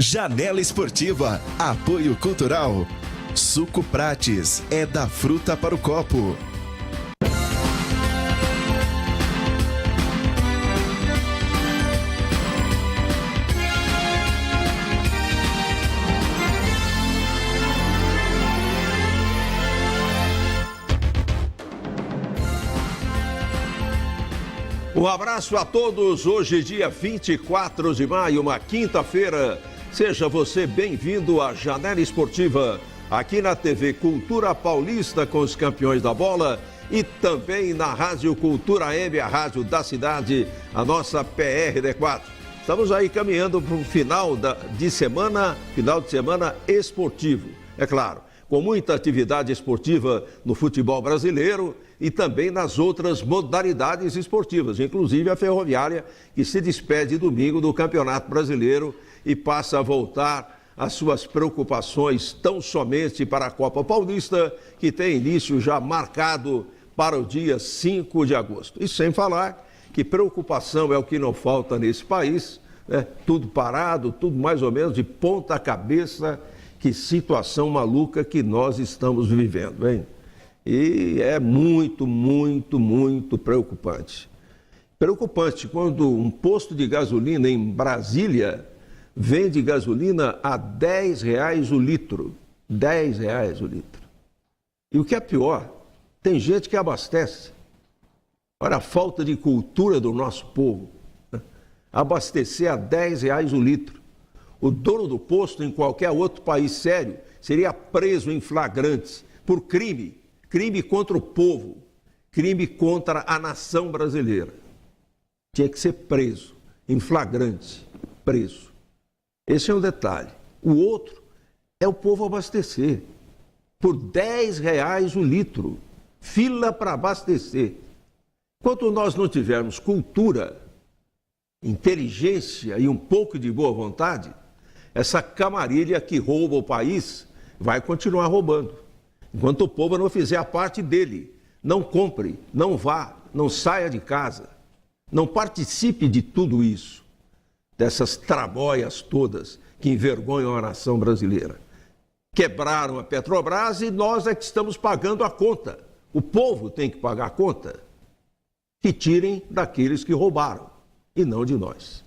Janela Esportiva, apoio cultural. Suco Prates, é da fruta para o copo. Um abraço a todos, hoje dia 24 de maio, uma quinta-feira. Seja você bem-vindo à Janela Esportiva, aqui na TV Cultura Paulista com os campeões da bola e também na Rádio Cultura AM, a rádio da cidade, a nossa PRD4. Estamos aí caminhando para o final de semana esportivo, é claro, com muita atividade esportiva no futebol brasileiro e também nas outras modalidades esportivas, inclusive a Ferroviária, que se despede domingo do Campeonato Brasileiro e passa a voltar às suas preocupações tão somente para a Copa Paulista, que tem início já marcado para o dia 5 de agosto. E sem falar que preocupação é o que não falta nesse país, né? Tudo parado, tudo mais ou menos de ponta cabeça, que situação maluca que nós estamos vivendo, hein? E é muito, muito, muito preocupante. Preocupante quando um posto de gasolina em Brasília vende gasolina a R$10 o litro. R$10 o litro. E o que é pior, tem gente que abastece. Olha a falta de cultura do nosso povo. Abastecer a R$10 o litro. O dono do posto em qualquer outro país sério seria preso em flagrantes por crime. Crime contra o povo, crime contra a nação brasileira. Tinha que ser preso, em flagrante, preso. Esse é um detalhe. O outro é o povo abastecer. Por R$10 o litro, fila para abastecer. Enquanto nós não tivermos cultura, inteligência e um pouco de boa vontade, essa camarilha que rouba o país vai continuar roubando. Enquanto o povo não fizer a parte dele, não compre, não vá, não saia de casa, não participe de tudo isso, dessas tramóias todas que envergonham a nação brasileira. Quebraram a Petrobras e nós é que estamos pagando a conta. O povo tem que pagar a conta. Que tirem daqueles que roubaram e não de nós.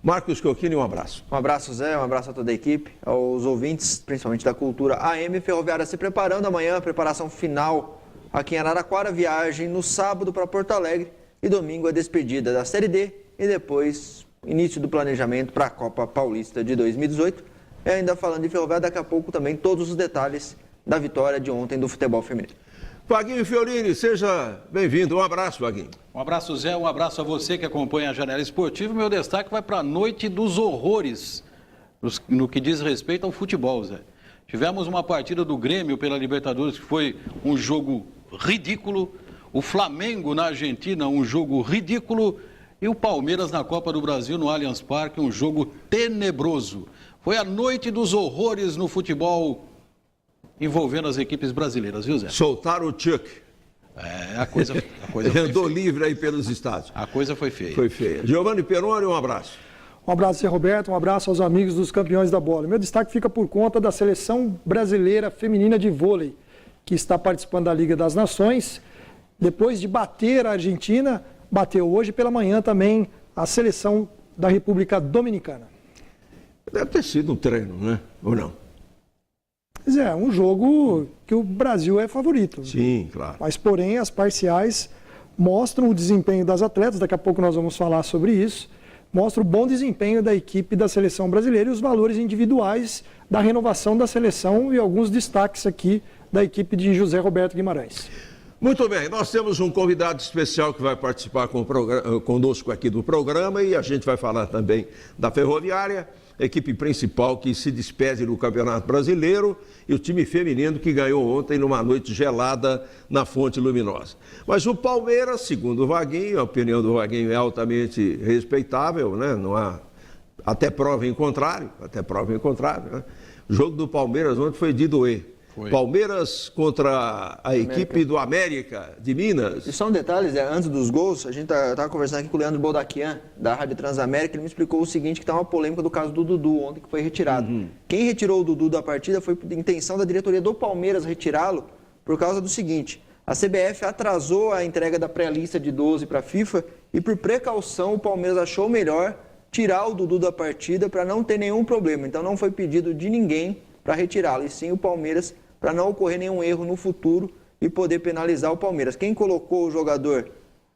Marcos Coquini, um abraço. Um abraço, Zé, um abraço a toda a equipe, aos ouvintes, principalmente da Cultura AM. Ferroviária se preparando amanhã, preparação final aqui em Araraquara, viagem no sábado para Porto Alegre e domingo a despedida da Série D e depois início do planejamento para a Copa Paulista de 2018. E ainda falando de Ferroviária, daqui a pouco também todos os detalhes da vitória de ontem do futebol feminino. Vaguinho Fiorini, seja bem-vindo. Um abraço, Vaguinho. Um abraço, Zé. Um abraço a você que acompanha a Janela Esportiva. Meu destaque vai para a noite dos horrores no que diz respeito ao futebol, Zé. Tivemos uma partida do Grêmio pela Libertadores que foi um jogo ridículo. O Flamengo na Argentina, um jogo ridículo. E o Palmeiras na Copa do Brasil no Allianz Parque, um jogo tenebroso. Foi a noite dos horrores no futebol envolvendo as equipes brasileiras, viu, Zé? Soltaram o Chuck. A coisa Ele andou livre aí pelos estádios. A coisa foi feia. Foi feia. Giovanni Peroni, um abraço. Um abraço, Zé Roberto, um abraço aos amigos dos campeões da bola. Meu destaque fica por conta da seleção brasileira feminina de vôlei, que está participando da Liga das Nações. Depois de bater a Argentina, bateu hoje pela manhã também a seleção da República Dominicana. Deve ter sido um treino, né? Ou não? Pois é, um jogo que o Brasil é favorito. Sim, claro. Mas, porém, as parciais mostram o desempenho das atletas, daqui a pouco nós vamos falar sobre isso, mostra o bom desempenho da equipe da seleção brasileira e os valores individuais da renovação da seleção e alguns destaques aqui da equipe de José Roberto Guimarães. Muito bem, nós temos um convidado especial que vai participar conosco aqui do programa e a gente vai falar também da Ferroviária, equipe principal que se despede do Campeonato Brasileiro e o time feminino que ganhou ontem numa noite gelada na Fonte Luminosa. Mas o Palmeiras, segundo o Vaguinho, a opinião do Vaguinho é altamente respeitável, né? Não há até prova em contrário, né? O jogo do Palmeiras ontem foi de doer. Foi. Palmeiras contra a equipe do América de Minas. E só um detalhe, Zé, antes dos gols, a gente estava conversando aqui com o Leandro Boldaquian, da Rádio Transamérica, ele me explicou o seguinte, que está uma polêmica do caso do Dudu, ontem que foi retirado. Quem retirou o Dudu da partida foi por intenção da diretoria do Palmeiras retirá-lo, por causa do seguinte: a CBF atrasou a entrega da pré-lista de 12 para a FIFA e, por precaução, o Palmeiras achou melhor tirar o Dudu da partida para não ter nenhum problema. Então não foi pedido de ninguém para retirá-lo, e sim o Palmeiras, para não ocorrer nenhum erro no futuro e poder penalizar o Palmeiras. Quem colocou o jogador,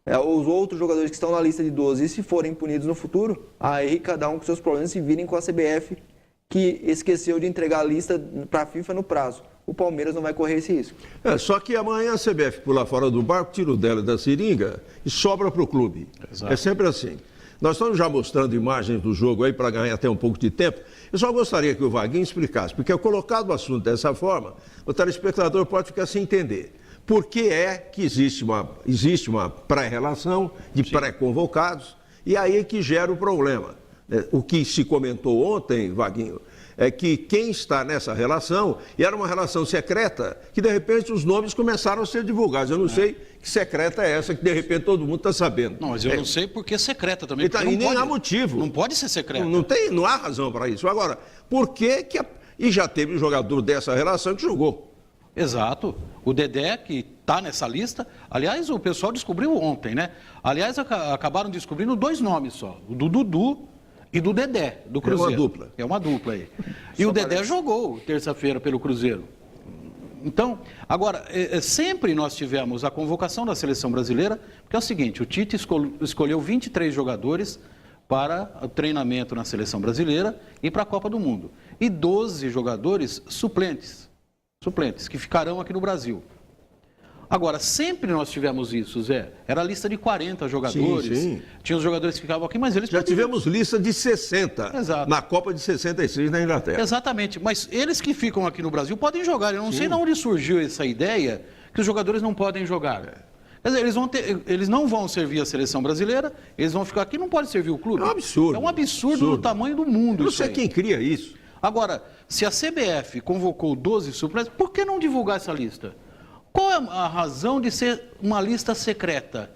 os outros jogadores que estão na lista de 12, e se forem punidos no futuro, aí cada um com seus problemas se virem com a CBF, que esqueceu de entregar a lista para a FIFA no prazo. O Palmeiras não vai correr esse risco. Só que amanhã a CBF pula fora do barco, tira o dela da seringa e sobra para o clube. Exato. É sempre assim. Nós estamos já mostrando imagens do jogo aí para ganhar até um pouco de tempo. Eu só gostaria que o Vaguinho explicasse, porque colocado o assunto dessa forma, o telespectador pode ficar sem entender. Por que é que existe uma pré-relação de pré-convocados e aí é que gera o problema? O que se comentou ontem, Vaguinho, é que quem está nessa relação, e era uma relação secreta, que de repente os nomes começaram a ser divulgados. Eu não sei que secreta é essa, que de repente todo mundo está sabendo. Não, mas eu não sei por que secreta também. E nem há motivo. Não pode ser secreta. Não há razão para isso. Agora, por que E já teve um jogador dessa relação que jogou. Exato. O Dedé, que está nessa lista, aliás, o pessoal descobriu ontem, né? Aliás, acabaram descobrindo 2 nomes só, o do Dudu e do Dedé, do Cruzeiro. É uma dupla. É uma dupla aí. E o Dedé jogou terça-feira pelo Cruzeiro. Então, agora, sempre nós tivemos a convocação da seleção brasileira, porque é o seguinte, o Tite escolheu 23 jogadores para o treinamento na seleção brasileira e para a Copa do Mundo. E 12 jogadores suplentes, que ficarão aqui no Brasil. Agora, sempre nós tivemos isso, Zé. Era a lista de 40 jogadores. Sim. Tinha os jogadores que ficavam aqui, mas eles... Já tivemos lista de 60. Exato. Na Copa de 66 na Inglaterra. Exatamente. Mas eles que ficam aqui no Brasil podem jogar. Eu não sei de onde surgiu essa ideia que os jogadores não podem jogar. Quer dizer, eles não vão servir a seleção brasileira, eles vão ficar aqui e não podem servir o clube. É um absurdo. É um absurdo do tamanho do mundo. Eu não sei quem cria isso. Agora, se a CBF convocou 12 suplentes, por que não divulgar essa lista? Qual é a razão de ser uma lista secreta?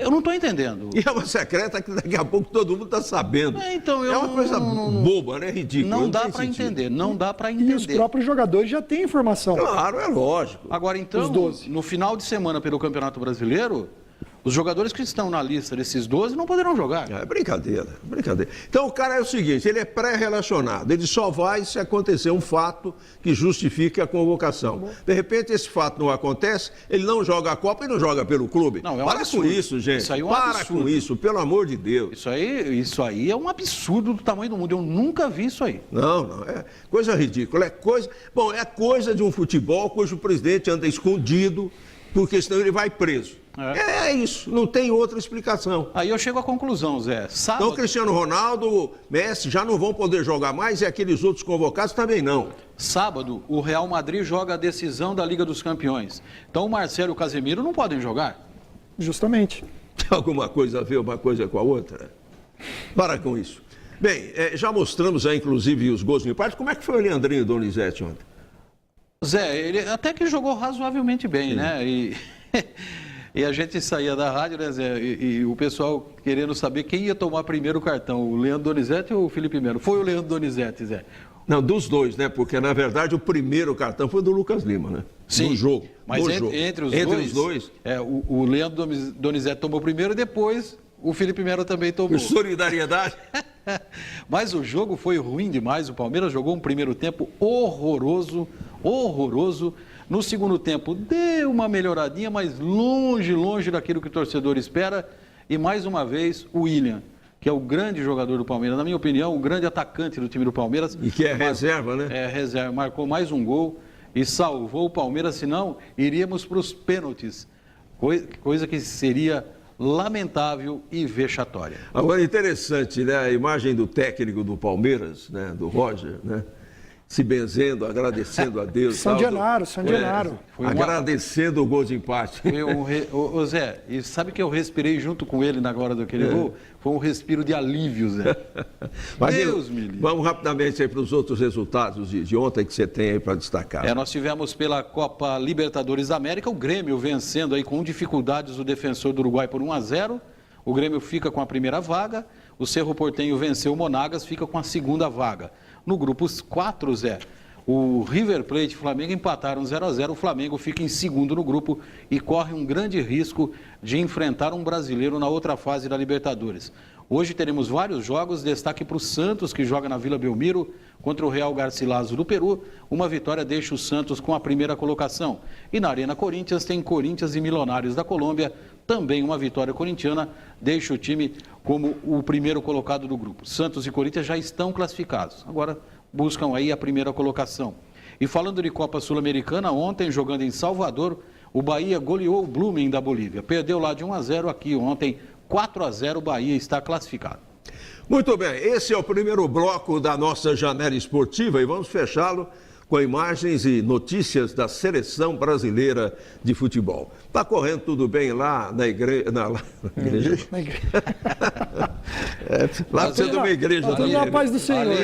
Eu não estou entendendo. E é uma secreta que daqui a pouco todo mundo está sabendo. Então, é uma coisa boba, né? Ridícula. Não dá para entender, não dá para entender. E os próprios jogadores já têm informação. Claro, é lógico. Agora, então, os 12. No final de semana pelo Campeonato Brasileiro, os jogadores que estão na lista desses 12 não poderão jogar. É brincadeira. Então o cara é o seguinte, ele é pré-relacionado, ele só vai se acontecer um fato que justifique a convocação. De repente esse fato não acontece, ele não joga a Copa e não joga pelo clube. Não, para com isso, gente. Isso aí é um absurdo. Com isso, pelo amor de Deus. Isso aí é um absurdo do tamanho do mundo. Eu nunca vi isso aí. Não, é coisa ridícula. É coisa de um futebol cujo presidente anda escondido, porque senão ele vai preso. É isso, não tem outra explicação. Aí eu chego à conclusão, Zé. Sábado... Então Cristiano Ronaldo, Messi já não vão poder jogar mais e aqueles outros convocados também não. Sábado, o Real Madrid joga a decisão da Liga dos Campeões. Então o Marcelo e o Casemiro não podem jogar. Justamente. Tem alguma coisa a ver uma coisa com a outra? Para com isso. Bem, já mostramos aí, inclusive, os gols no empate. Como é que foi o Leandrinho Donizete ontem? Zé, ele até que jogou razoavelmente bem, né? E a gente saía da rádio, né, Zé, e o pessoal querendo saber quem ia tomar primeiro o cartão, o Leandro Donizete ou o Felipe Melo. Foi o Leandro Donizete, Zé. Não, dos dois, né? Porque, na verdade, o primeiro cartão foi do Lucas Lima, né? Sim, no jogo. Mas entre os dois o Leandro Donizete tomou primeiro e depois o Felipe Melo também tomou. Por solidariedade. Mas o jogo foi ruim demais, o Palmeiras jogou um primeiro tempo horroroso. No segundo tempo deu uma melhoradinha, mas longe daquilo que o torcedor espera. E mais uma vez o William, que é o grande jogador do Palmeiras, na minha opinião, o grande atacante do time do Palmeiras. E que é reserva, né? É reserva, marcou mais um gol e salvou o Palmeiras, senão iríamos para os pênaltis, coisa que seria lamentável e vexatória. Agora, interessante, né? A imagem do técnico do Palmeiras, né? Do Roger, né? se benzendo, agradecendo a Deus. São Genaro. Agradecendo o gol de empate. Ô Zé, e sabe que eu respirei junto com ele na hora daquele gol? Foi um respiro de alívio, Zé. Mas, Deus me livre. Vamos rapidamente aí para os outros resultados de ontem que você tem aí para destacar. Nós tivemos pela Copa Libertadores da América o Grêmio vencendo aí com dificuldades o Defensor do Uruguai por 1-0. O Grêmio fica com a primeira vaga. O Cerro Porteño venceu o Monagas, fica com a segunda vaga. No grupo 4, Zé, o River Plate e o Flamengo empataram 0-0. O Flamengo fica em segundo no grupo e corre um grande risco de enfrentar um brasileiro na outra fase da Libertadores. Hoje teremos vários jogos, destaque para o Santos, que joga na Vila Belmiro contra o Real Garcilaso do Peru. Uma vitória deixa o Santos com a primeira colocação. E na Arena Corinthians tem Corinthians e Milionários da Colômbia. Também uma vitória corintiana deixa o time como o primeiro colocado do grupo. Santos e Corinthians já estão classificados. Agora buscam aí a primeira colocação. E falando de Copa Sul-Americana, ontem jogando em Salvador, o Bahia goleou o Blooming da Bolívia. Perdeu lá de 1-0 aqui ontem, 4-0, o Bahia está classificado. Muito bem, esse é o primeiro bloco da nossa janela esportiva e vamos fechá-lo com imagens e notícias da Seleção Brasileira de Futebol. Está correndo tudo bem lá na igreja? Na igreja? Na igreja. Lá sendo uma igreja também. Na paz do Senhor.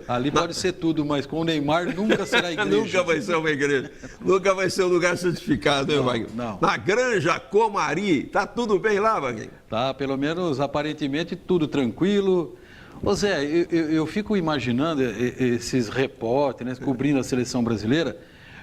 Ali pode ser tudo, mas com o Neymar nunca será igreja. Nunca vai ser uma igreja. Nunca vai ser um lugar santificado, né, Wagner? Não. Na Granja Comari, está tudo bem lá, Wagner? Tá, pelo menos aparentemente tudo tranquilo. Ô Zé, eu fico imaginando esses repórteres, né, cobrindo a seleção brasileira,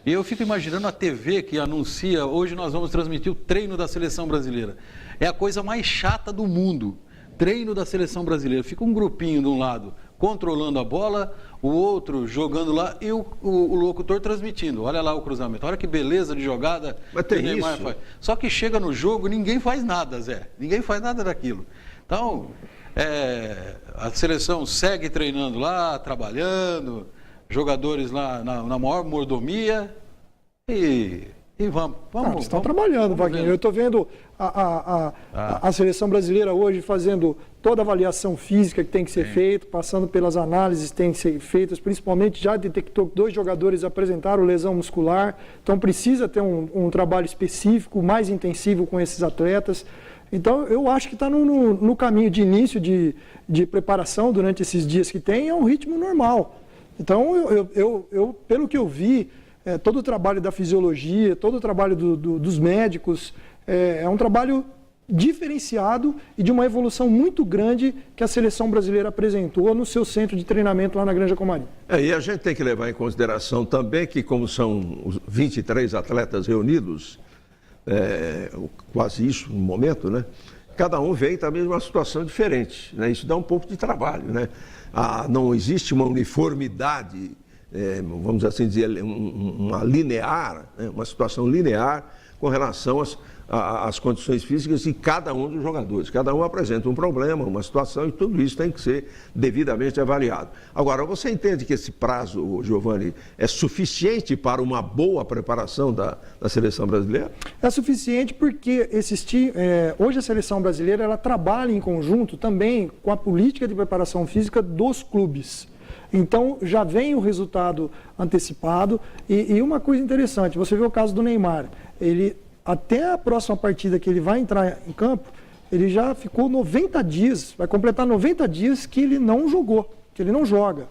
e eu fico imaginando a TV que anuncia, hoje nós vamos transmitir o treino da seleção brasileira. É a coisa mais chata do mundo, treino da seleção brasileira. Fica um grupinho de um lado controlando a bola, o outro jogando lá e o locutor transmitindo. Olha lá o cruzamento, olha que beleza de jogada. Mas tem Neymar isso. Faz. Só que chega no jogo, ninguém faz nada, Zé. Ninguém faz nada daquilo. Então, a seleção segue treinando lá, trabalhando, jogadores lá na maior mordomia e vamos. Estão trabalhando, Wagner. Eu estou vendo a seleção brasileira hoje fazendo toda a avaliação física que tem que ser feita, passando pelas análises que tem que ser feitas, principalmente já detectou que 2 jogadores apresentaram lesão muscular, então precisa ter um trabalho específico, mais intensivo com esses atletas. Então, eu acho que está no caminho de início de preparação durante esses dias que tem, é um ritmo normal. Então, eu pelo que eu vi, todo o trabalho da fisiologia, todo o trabalho dos médicos, é um trabalho diferenciado e de uma evolução muito grande que a seleção brasileira apresentou no seu centro de treinamento lá na Granja Comari. E a gente tem que levar em consideração também que, como são os 23 atletas reunidos, quase isso no momento, né? Cada um vem também de uma situação diferente, né? Isso dá um pouco de trabalho, né? Não existe uma uniformidade, vamos assim dizer, uma linear, né? Uma situação linear com relação às condições físicas de cada um dos jogadores. Cada um apresenta um problema, uma situação, e tudo isso tem que ser devidamente avaliado. Agora, você entende que esse prazo, Giovanni, é suficiente para uma boa preparação da seleção brasileira? É suficiente porque hoje a seleção brasileira ela trabalha em conjunto também com a política de preparação física dos clubes. Então, já vem o resultado antecipado. E uma coisa interessante, você vê o caso do Neymar. Até a próxima partida que ele vai entrar em campo, ele já ficou 90 dias, vai completar 90 dias que ele não jogou, que ele não joga.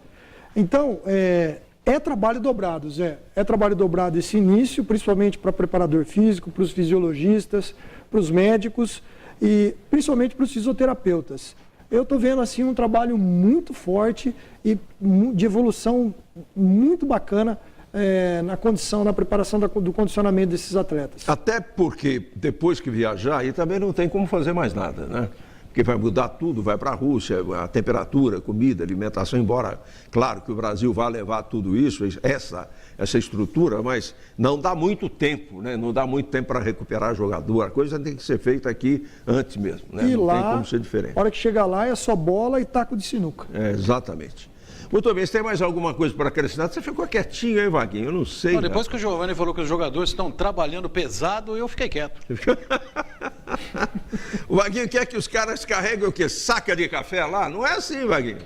Então, é trabalho dobrado, Zé. É trabalho dobrado esse início, principalmente para preparador físico, para os fisiologistas, para os médicos e principalmente para os fisioterapeutas. Eu estou vendo assim um trabalho muito forte e de evolução muito bacana na preparação do condicionamento desses atletas. Até porque depois que viajar, aí também não tem como fazer mais nada, né? Porque vai mudar tudo, vai para a Rússia, a temperatura, comida, alimentação, embora, claro, que o Brasil vá levar tudo isso, essa estrutura, mas não dá muito tempo, né? Não dá muito tempo para recuperar jogador, a coisa tem que ser feita aqui antes mesmo, né? E não lá, tem como ser diferente. A hora que chegar lá é só bola e taco de sinuca. Exatamente. Muito bem, você tem mais alguma coisa para acrescentar? Você ficou quietinho, hein, Vaguinho? Eu não sei. Depois que o Giovanni falou que os jogadores estão trabalhando pesado, eu fiquei quieto. O Vaguinho quer que os caras carreguem o quê? Saca de café lá? Não é assim, Vaguinho.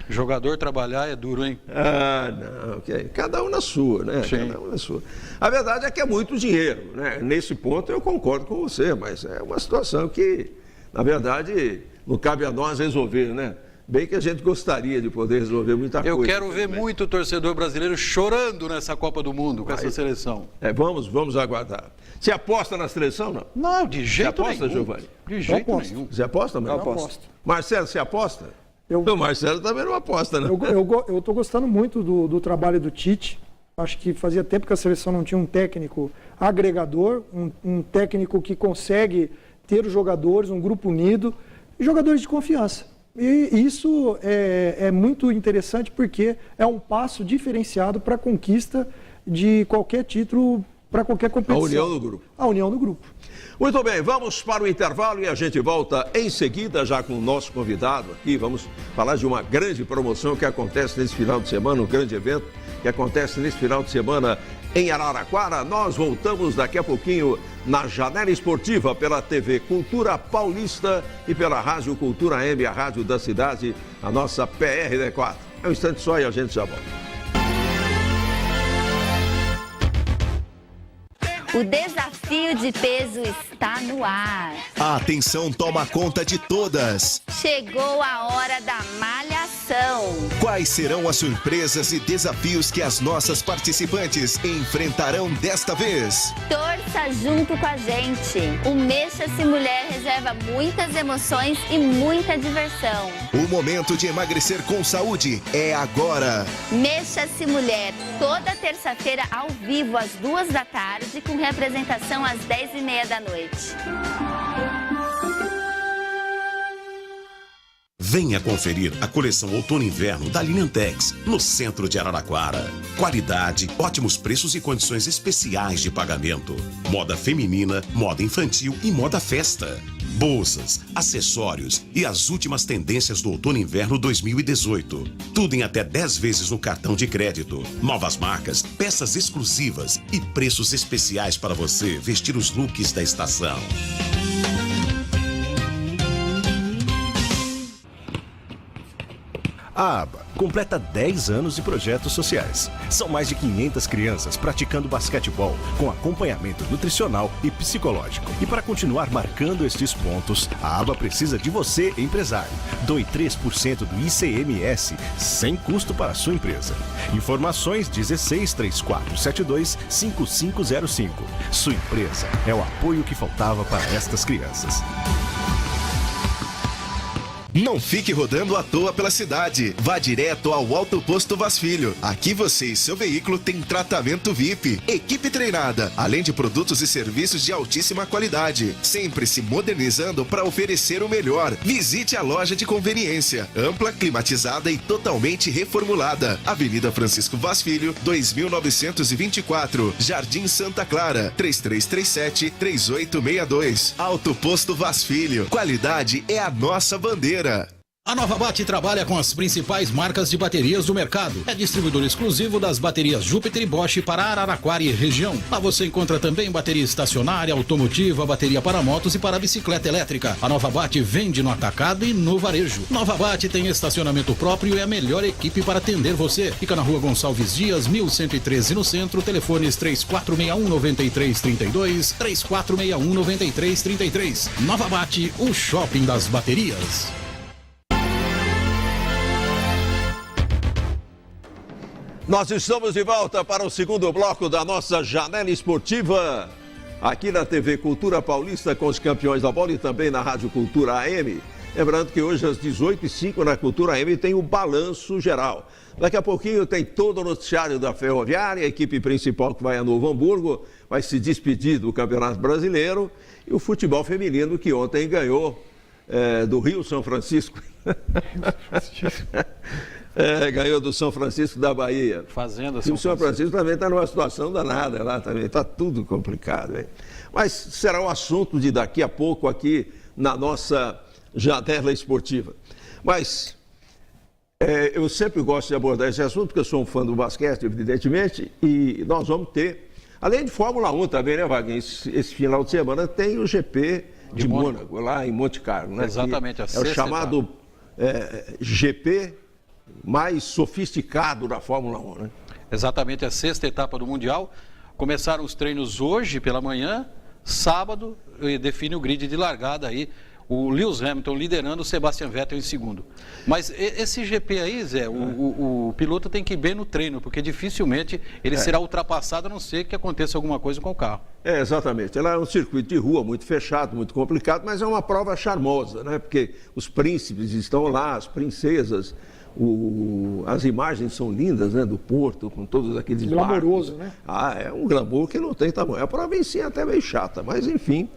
Jogador trabalhar é duro, hein? Ah, não, cada um na sua, né? Sim. Cada um na sua. A verdade é que é muito dinheiro, né? Nesse ponto eu concordo com você, mas é uma situação que, na verdade, não cabe a nós resolver, né? Bem que a gente gostaria de poder resolver muita coisa. Eu quero ver muito o torcedor brasileiro chorando nessa Copa do Mundo com essa seleção. Vamos aguardar. Você aposta na seleção, não? Não, de jeito nenhum. Você aposta, Giovanni? De jeito aposto. nenhum. Você aposta, Eu aposto. Marcelo, você aposta? O Marcelo também não aposta, né? Eu estou gostando muito do trabalho do Tite. Acho que fazia tempo que a seleção não tinha um técnico agregador, um técnico que consegue ter os jogadores, um grupo unido, e jogadores de confiança. E isso é muito interessante porque é um passo diferenciado para a conquista de qualquer título, para qualquer competição. A união do grupo. A união do grupo. Muito bem, vamos para o intervalo e a gente volta em seguida já com o nosso convidado aqui. Vamos falar de uma grande promoção que acontece nesse final de semana, um grande evento que acontece nesse final de semana em Araraquara. Nós voltamos daqui a pouquinho na Janela Esportiva pela TV Cultura Paulista e pela Rádio Cultura M, a rádio da cidade, a nossa PRD4. É um instante só e a gente já volta. O desafio de peso está no ar. A atenção toma conta de todas. Chegou a hora da malhação. Quais serão as surpresas e desafios que as nossas participantes enfrentarão desta vez? Torça junto com a gente. O Mexa-se Mulher reserva muitas emoções e muita diversão. O momento de emagrecer com saúde é agora. Mexa-se Mulher, toda terça-feira ao vivo às 14h, com representação às 10h30 da noite. Venha conferir a coleção Outono e Inverno da Linentex, no centro de Araraquara. Qualidade, ótimos preços e condições especiais de pagamento. Moda feminina, moda infantil e moda festa. Bolsas, acessórios e as últimas tendências do Outono e Inverno 2018. Tudo em até 10 vezes no cartão de crédito. Novas marcas, peças exclusivas e preços especiais para você vestir os looks da estação. A ABA completa 10 anos de projetos sociais. São mais de 500 crianças praticando basquetebol com acompanhamento nutricional e psicológico. E para continuar marcando estes pontos, a ABA precisa de você, empresário. Doe 3% do ICMS sem custo para a sua empresa. Informações 1634725505. Sua empresa é o apoio que faltava para estas crianças. Não fique rodando à toa pela cidade. Vá direto ao Alto Posto Vaz Filho. Aqui você e seu veículo têm tratamento VIP, equipe treinada, além de produtos e serviços de altíssima qualidade. Sempre se modernizando para oferecer o melhor. Visite a loja de conveniência, ampla, climatizada e totalmente reformulada. Avenida Francisco Vaz Filho, 2924, Jardim Santa Clara, 3337-3862. Alto Posto Vaz Filho. Qualidade é a nossa bandeira. A Nova Bate trabalha com as principais marcas de baterias do mercado. É distribuidor exclusivo das baterias Júpiter e Bosch para Araraquara e região. Lá você encontra também bateria estacionária, automotiva, bateria para motos e para bicicleta elétrica. A Nova Bate vende no atacado e no varejo. Nova Bate tem estacionamento próprio e a melhor equipe para atender você. Fica na Rua Gonçalves Dias, 1113 no centro. Telefones 3461-9332, 3461-9333. Nova Bate, o shopping das baterias. Nós estamos de volta para o segundo bloco da nossa Janela Esportiva, aqui na TV Cultura Paulista com os campeões da bola e também na Rádio Cultura AM. Lembrando que hoje às 18h05 na Cultura AM tem o Balanço Geral. Daqui a pouquinho tem todo o noticiário da Ferroviária, a equipe principal que vai a Novo Hamburgo, vai se despedir do Campeonato Brasileiro e o futebol feminino que ontem ganhou do Rio São Francisco. Ganhou do São Francisco da Bahia. Fazenda E o São Francisco também está numa situação danada lá também, está tudo complicado. Hein? Mas será um assunto de daqui a pouco aqui na nossa Janela Esportiva. Mas eu sempre gosto de abordar esse assunto, porque eu sou um fã do basquete, evidentemente, e nós vamos ter, além de Fórmula 1 também, né, Wagner? Esse final de semana tem o GP de Mônaco, lá em Monte Carlo. Né? Exatamente, é o chamado GP mais sofisticado da Fórmula 1, né? Exatamente, a 6ª etapa do Mundial. Começaram os treinos hoje pela manhã, sábado, define o grid de largada aí. O Lewis Hamilton liderando, o Sebastian Vettel em segundo. Mas esse GP aí, Zé, o piloto tem que ir bem no treino, porque dificilmente ele será ultrapassado, a não ser que aconteça alguma coisa com o carro. Exatamente. Ela é um circuito de rua muito fechado, muito complicado, mas é uma prova charmosa, né? Porque os príncipes estão lá, as princesas, as imagens são lindas, né? Do porto, com todos aqueles glamouroso, barcos. né? É um glamour que não tem tamanho. A prova em si é até meio chata, mas enfim...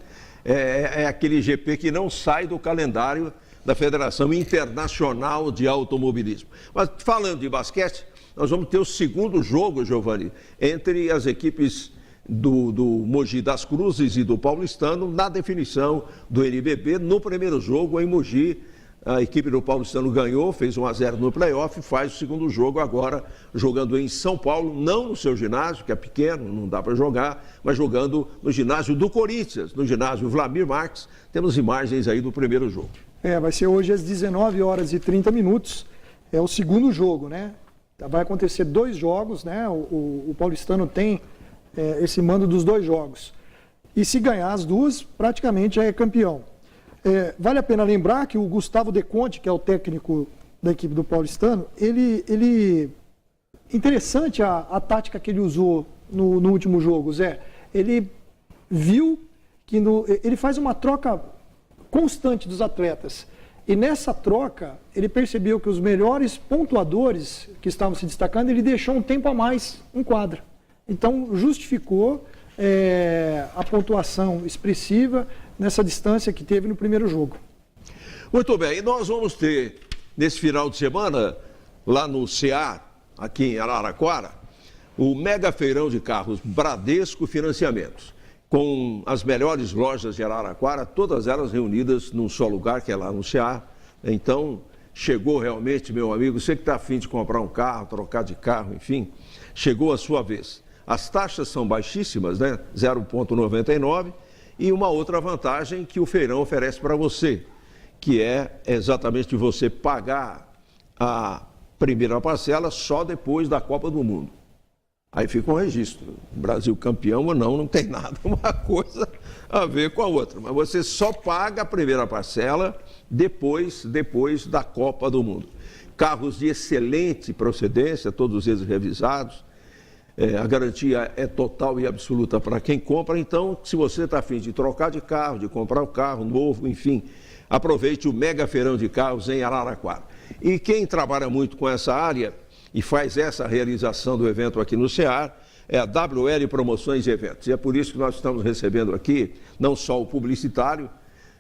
É aquele GP que não sai do calendário da Federação Internacional de Automobilismo. Mas falando de basquete, nós vamos ter o segundo jogo, Giovanni, entre as equipes do Mogi das Cruzes e do Paulistano na definição do NBB. No primeiro jogo em Mogi, a equipe do Paulistano ganhou, fez 1-0 no playoff, faz o segundo jogo agora jogando em São Paulo, não no seu ginásio, que é pequeno, não dá para jogar, mas jogando no ginásio do Corinthians, no ginásio Vladimir Marques. Temos imagens aí do primeiro jogo. Vai ser hoje às 19h30. É o segundo jogo, né? Vai acontecer 2 jogos, né? O Paulistano tem esse mando dos 2 jogos. E se ganhar as duas, praticamente é campeão. Vale a pena lembrar que o Gustavo De Conte, que é o técnico da equipe do Paulistano, interessante a tática que ele usou no último jogo, Zé. Ele viu que ele faz uma troca constante dos atletas. E nessa troca, ele percebeu que os melhores pontuadores que estavam se destacando, ele deixou um tempo a mais em quadra. Então, justificou a pontuação expressiva nessa distância que teve no primeiro jogo. Muito bem, e nós vamos ter, nesse final de semana, lá no CA, aqui em Araraquara, o mega feirão de carros Bradesco Financiamentos, com as melhores lojas de Araraquara, todas elas reunidas num só lugar, que é lá no CA. Então, chegou realmente, meu amigo, você que está a fim de comprar um carro, trocar de carro, enfim, chegou a sua vez. As taxas são baixíssimas, né? 0,99%. E uma outra vantagem que o feirão oferece para você, que é exatamente você pagar a primeira parcela só depois da Copa do Mundo. Aí fica um registro. Brasil campeão ou não tem nada uma coisa a ver com a outra. Mas você só paga a primeira parcela depois da Copa do Mundo. Carros de excelente procedência, todos eles revisados. A garantia é total e absoluta para quem compra. Então, se você está a fim de trocar de carro, de comprar um carro novo, enfim, aproveite o mega feirão de carros em Araraquara. E quem trabalha muito com essa área e faz essa realização do evento aqui no CEAR é a WL Promoções e Eventos. E é por isso que nós estamos recebendo aqui não só o publicitário,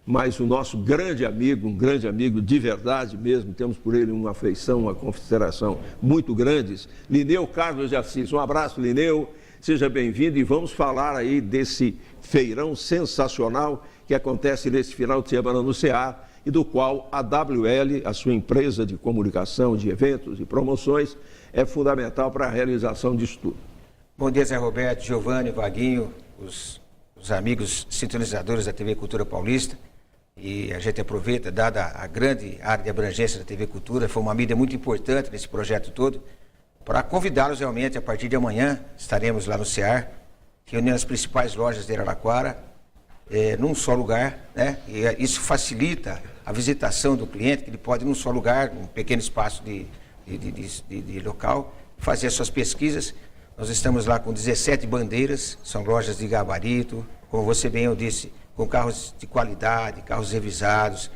mas o nosso grande amigo, um grande amigo de verdade mesmo, temos por ele uma afeição, uma consideração muito grandes, Lineu Carlos de Assis. Um abraço, Lineu, seja bem-vindo e vamos falar aí desse feirão sensacional que acontece nesse final de semana no CEAR e do qual a WL, a sua empresa de comunicação, de eventos e promoções, é fundamental para a realização disso tudo. Bom dia, Zé Roberto, Giovanni, Vaguinho, os amigos sintonizadores da TV Cultura Paulista. E a gente aproveita, dada a grande área de abrangência da TV Cultura, foi uma mídia muito importante nesse projeto todo, para convidá-los realmente, a partir de amanhã, estaremos lá no CEAR, reunindo as principais lojas de Araraquara, num só lugar, né? E isso facilita a visitação do cliente, que ele pode, num só lugar, num pequeno espaço de local, fazer as suas pesquisas. Nós estamos lá com 17 bandeiras, são lojas de gabarito, como você bem eu disse, com carros de qualidade, carros revisados,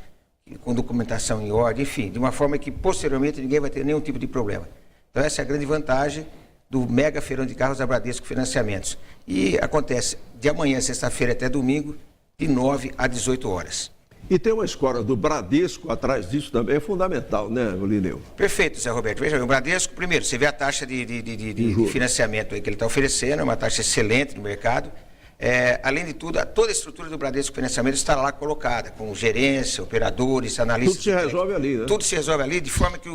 com documentação em ordem, enfim, de uma forma que posteriormente ninguém vai ter nenhum tipo de problema. Então essa é a grande vantagem do mega feirão de carros da Bradesco Financiamentos. E acontece de amanhã, sexta-feira até domingo, de 9 a 18 horas. E tem uma escola do Bradesco atrás disso também, é fundamental, né, Lineu? Perfeito, Zé Roberto. Veja bem, o Bradesco, primeiro, você vê a taxa de financiamento aí que ele está oferecendo, é uma taxa excelente no mercado. Além de tudo, toda a estrutura do Bradesco Financiamento está lá colocada, com gerência, operadores, analistas. Tudo se resolve ali, né? Tudo se resolve ali, de forma que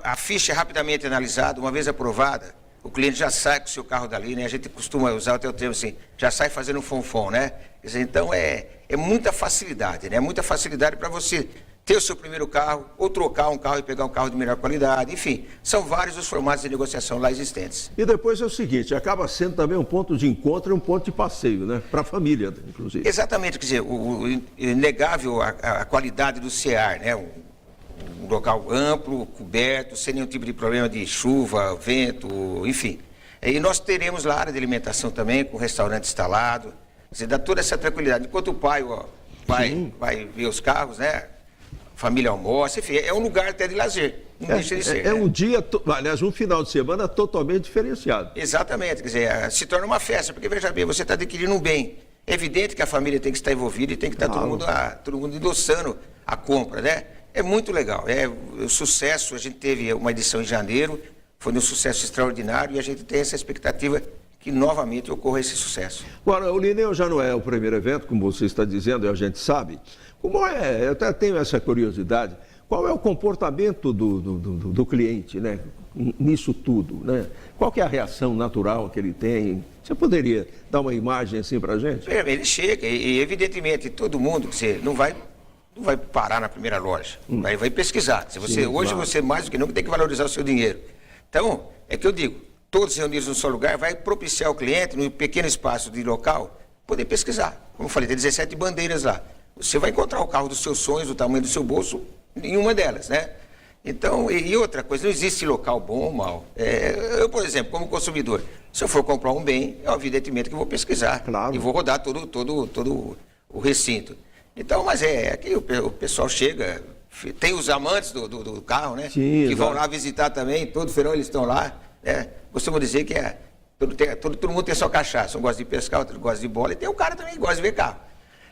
a ficha é rapidamente analisada, uma vez aprovada, o cliente já sai com o seu carro dali, né? A gente costuma usar até o termo assim, já sai fazendo um fonfon, né? Quer dizer, então é muita facilidade, né? Muita facilidade para você ter o seu primeiro carro, ou trocar um carro e pegar um carro de melhor qualidade, enfim, são vários os formatos de negociação lá existentes. E depois é o seguinte, acaba sendo também um ponto de encontro e um ponto de passeio, né? Para a família, inclusive. Exatamente, quer dizer, o inegável a qualidade do CEAR, né? Um local amplo, coberto, sem nenhum tipo de problema de chuva, vento, enfim. E nós teremos lá a área de alimentação também, com restaurante instalado, quer dizer, dá toda essa tranquilidade. Enquanto o pai vai ver os carros, né? Família almoça, enfim, é um lugar até de lazer, não deixa de ser. Um dia, aliás, um final de semana totalmente diferenciado. Exatamente, quer dizer, se torna uma festa, porque veja bem, você está adquirindo um bem. É evidente que a família tem que estar envolvida e tem que estar todo mundo endossando a compra, né? É muito legal, o sucesso, a gente teve uma edição em janeiro, foi um sucesso extraordinário e a gente tem essa expectativa que novamente ocorra esse sucesso. Agora, o Lineu já não é o primeiro evento, como você está dizendo, e a gente sabe. Como é? Eu até tenho essa curiosidade. Qual é o comportamento do cliente, né? Nisso tudo, né? Qual que é a reação natural que ele tem? Você poderia dar uma imagem assim para a gente? Ele chega e evidentemente todo mundo, você não vai parar na primeira loja, vai pesquisar. Hoje você mais do que nunca tem que valorizar o seu dinheiro. Então, é que eu digo, todos reunidos num só lugar vai propiciar o cliente, num pequeno espaço de local, poder pesquisar. Como eu falei, tem 17 bandeiras lá. Você vai encontrar o carro dos seus sonhos, do tamanho do seu bolso, em uma delas, né? Então, e outra coisa, não existe local bom ou mau. Eu, por exemplo, como consumidor, se eu for comprar um bem, evidentemente que eu vou pesquisar. Claro. E vou rodar todo o recinto. Então, mas aqui o pessoal chega, tem os amantes do carro, né? Sim, que vão lá visitar também, todo verão eles estão lá. Costumo dizer que todo mundo tem sua cachaça. Um gosta de pescar, outro gosta de bola, e tem o cara também que gosta de ver carro.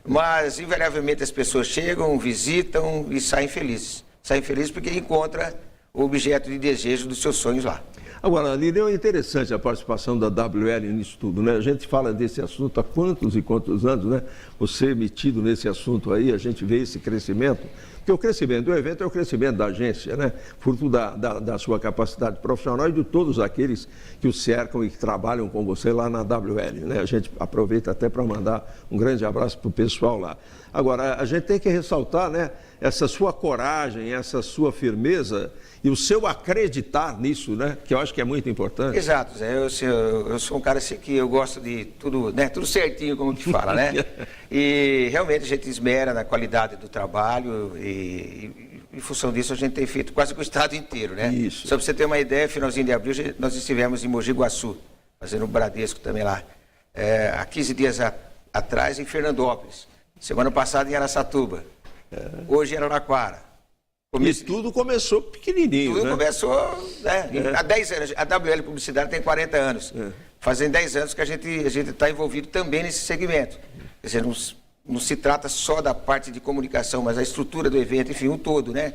Mas, invariavelmente, as pessoas chegam, visitam e saem felizes. Saem felizes porque encontram o objeto de desejo dos seus sonhos lá. Agora, Lineu, é interessante a participação da WL nisso tudo, né? A gente fala desse assunto há quantos e quantos anos, né? Você metido nesse assunto aí, a gente vê esse crescimento. Porque o crescimento do evento é o crescimento da agência, né? Fruto da sua capacidade profissional e de todos aqueles que o cercam e que trabalham com você lá na WL, né? A gente aproveita até para mandar um grande abraço para o pessoal lá. Agora, a gente tem que ressaltar, né? Essa sua coragem, essa sua firmeza e o seu acreditar nisso, né? Que eu acho que é muito importante. Exato, Zé. Eu sou um cara assim, que eu gosto de tudo, né? Tudo certinho, como que fala, né? E realmente a gente esmera na qualidade do trabalho e em função disso a gente tem feito quase com o estado inteiro, né? Isso. Só para você ter uma ideia, finalzinho de abril nós estivemos em Mogi Guaçu, fazendo o Bradesco também lá. Há 15 dias atrás em Fernandópolis. Semana passada em Araçatuba. Hoje em Araraquara. Isso tudo começou pequenininho, Tudo né? começou, né? Há 10 anos. A WL Publicidade tem 40 anos. Fazem 10 anos que a gente está envolvido também nesse segmento. Quer dizer, não se trata só da parte de comunicação, mas a estrutura do evento, enfim, o todo, né?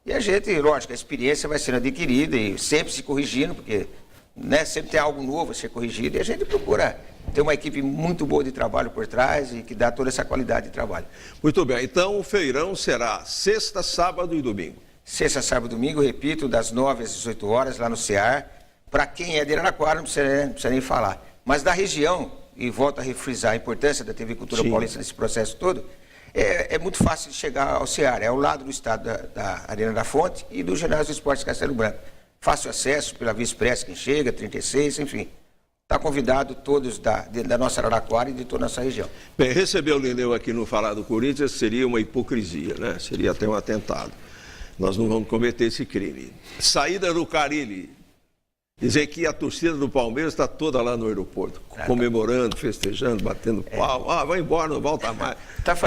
E a gente, lógico, a experiência vai sendo adquirida e sempre se corrigindo, porque, né, sempre tem algo novo a ser corrigido e a gente procura ter uma equipe muito boa de trabalho por trás e que dá toda essa qualidade de trabalho. Muito bem, então o feirão será sexta, sábado e domingo. Sexta, sábado e domingo, repito, das 9 às 18 horas, lá no CEAR. Para quem é de Araraquara, não precisa nem falar. Mas da região, e volto a refrisar a importância da TV Cultura Paulista nesse processo todo, é muito fácil de chegar ao CEAR. É ao lado do estádio da Arena da Fonte e do Ginásio de Esportes Castelo Branco. Fácil acesso pela Via Expressa, quem chega, 36, enfim. Está convidado todos da nossa Araraquara e de toda a nossa região. Bem, receber o Lineu aqui no Falar do Corinthians seria uma hipocrisia, né? Seria até um atentado. Nós não vamos cometer esse crime. Saída do Carille. Dizer que a torcida do Palmeiras está toda lá no aeroporto, comemorando, festejando, batendo pau. Vai embora, não volta mais.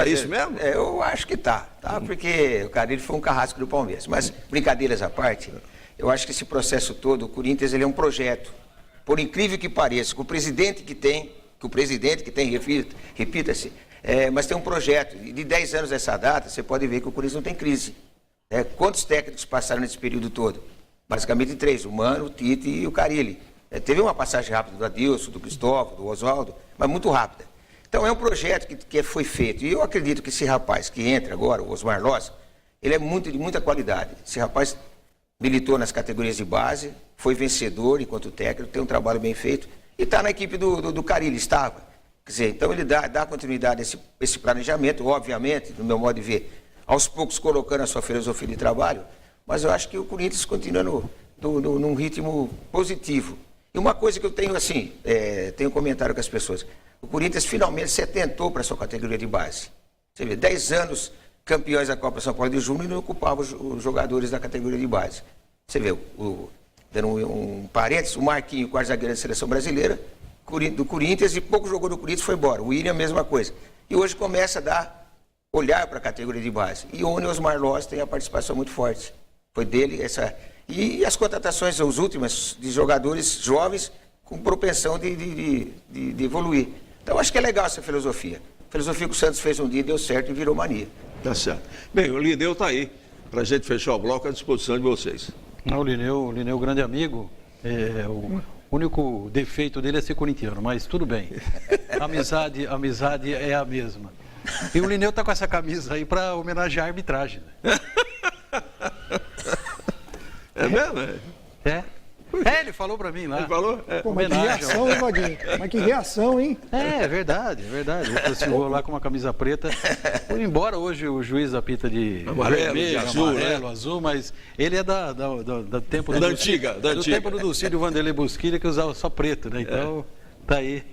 É isso mesmo? Eu acho que tá, porque o Carille foi um carrasco do Palmeiras. Mas, brincadeiras à parte, eu acho que esse processo todo, o Corinthians, ele é um projeto. Por incrível que pareça, com o presidente que tem, repita-se, mas tem um projeto. E de 10 anos dessa data, você pode ver que o Corinthians não tem crise. Quantos técnicos passaram nesse período todo? Basicamente 3, o Mano, o Tite e o Carille. Teve uma passagem rápida do Adilson, do Cristóvão, do Oswaldo, mas muito rápida. Então é um projeto que foi feito. E eu acredito que esse rapaz que entra agora, o Osmar Loss, ele é de muita qualidade. Esse rapaz militou nas categorias de base, foi vencedor enquanto técnico, tem um trabalho bem feito e está na equipe do Carille, estava. Quer dizer, então ele dá continuidade a esse planejamento, obviamente, do meu modo de ver, aos poucos colocando a sua filosofia de trabalho, mas eu acho que o Corinthians continua num ritmo positivo. E uma coisa que eu tenho assim, tenho um comentário com as pessoas, o Corinthians finalmente se atentou para a sua categoria de base. Você vê, 10 anos campeões da Copa São Paulo de Júnior e não ocupavam os jogadores da categoria de base. Você vê, dando um parênteses, o Marquinho, quarto zagueiro da seleção brasileira, do Corinthians, e pouco jogou no Corinthians, foi embora. O William, a mesma coisa. E hoje começa a olhar para a categoria de base. E o Osmar Loz tem a participação muito forte. Foi dele essa... E as contratações, as últimas, de jogadores jovens com propensão de evoluir. Então, acho que é legal essa filosofia. A filosofia que o Santos fez um dia, deu certo e virou mania. Tá certo. Bem, o Lineu está aí, para a gente fechar o bloco à disposição de vocês. Não, o Lineu, grande amigo, o único defeito dele é ser corintiano, mas tudo bem. A amizade é a mesma. E o Lineu está com essa camisa aí para homenagear a arbitragem. Né? É mesmo? Ele falou pra mim lá. Ele falou? Pô, mas que reação, hein, Vaguinho? Mas que reação, hein? É verdade. Ele chegou lá com uma camisa preta. Foi embora hoje o juiz apita de amarelo, vermelho, de azul, amarelo, né? azul, mas ele é do tempo da antiga. Do tempo do Ducílio Vanderlei Busquilha, que usava só preto, né? Então, tá aí.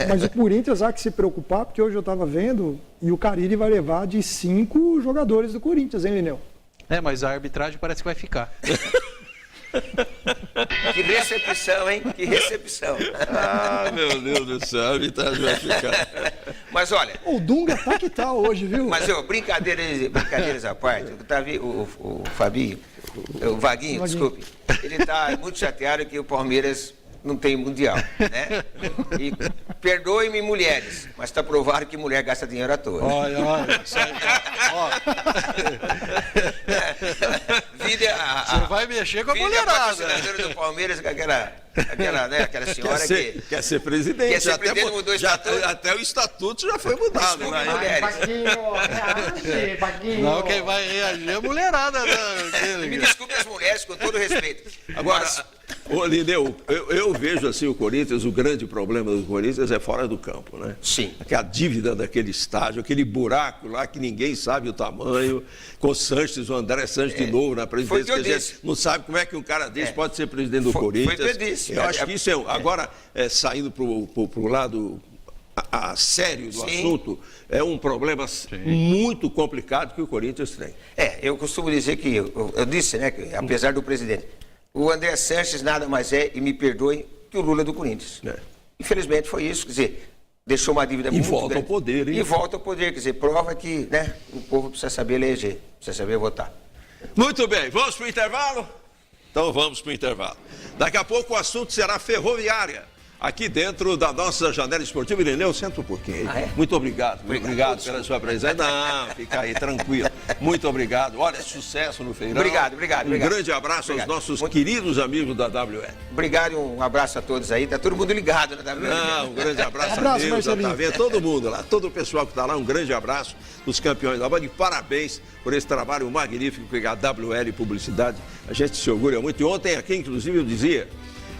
Mas o Corinthians há que se preocupar, porque hoje eu estava vendo, e o Carille vai levar de 5 jogadores do Corinthians, hein, Lineu? Mas a arbitragem parece que vai ficar. Que recepção, hein? Que recepção. Ah, meu Deus do céu, a arbitragem vai ficar. Mas olha... O Dunga tá que tal hoje, viu? Mas, brincadeiras à parte, o Fabinho, o Vaguinho, desculpe, ele está muito chateado que o Palmeiras não tem mundial, né? E perdoe-me, mulheres, mas está provado que mulher gasta dinheiro à toa. Olha, isso aí, você vai mexer com a mulherada. A patrocinadora do Palmeiras, com aquela senhora quer ser presidente. Quer ser presidente, mudou o estatuto. Até o estatuto já foi mudado. Desculpe, mulheres. Não, quem vai reagir é a mulherada. Me desculpe as mulheres, com todo respeito. Agora, Lineu, eu vejo assim o Corinthians, o grande problema do Corinthians é fora do campo, né? Sim. A dívida daquele estádio, aquele buraco lá que ninguém sabe o tamanho, com o Sanches, o André Sanches de novo na presidência, que a gente não sabe como é que um cara desse pode ser presidente do Corinthians. Foi o que eu disse. Eu acho que isso é... Agora, saindo para o lado sério do assunto, é um problema muito complicado que o Corinthians tem. Eu costumo dizer que, eu disse, né, que apesar do presidente, o André Sanches nada mais é, e me perdoem, que o Lula do Corinthians. Infelizmente foi isso, quer dizer, deixou uma dívida muito grande. E volta ao poder, hein? E volta ao poder, quer dizer, prova que, né, o povo precisa saber eleger, precisa saber votar. Muito bem, vamos para o intervalo? Então vamos para o intervalo. Daqui a pouco o assunto será ferroviária. Aqui dentro da nossa janela esportiva. Irineu, senta um pouquinho aí. Muito obrigado. Obrigado pela sua presença. Não, fica aí, tranquilo. Muito obrigado. Olha, sucesso no feirão. Obrigado. Um grande abraço aos nossos queridos amigos da WL. Obrigado e um abraço a todos aí. Tá todo mundo ligado na WL. Um grande abraço a Deus, tá vendo? Todo mundo lá, todo o pessoal que está lá, um grande abraço dos campeões da bola. E parabéns por esse trabalho magnífico que a WL Publicidade. A gente se orgulha muito. E ontem aqui, inclusive, eu dizia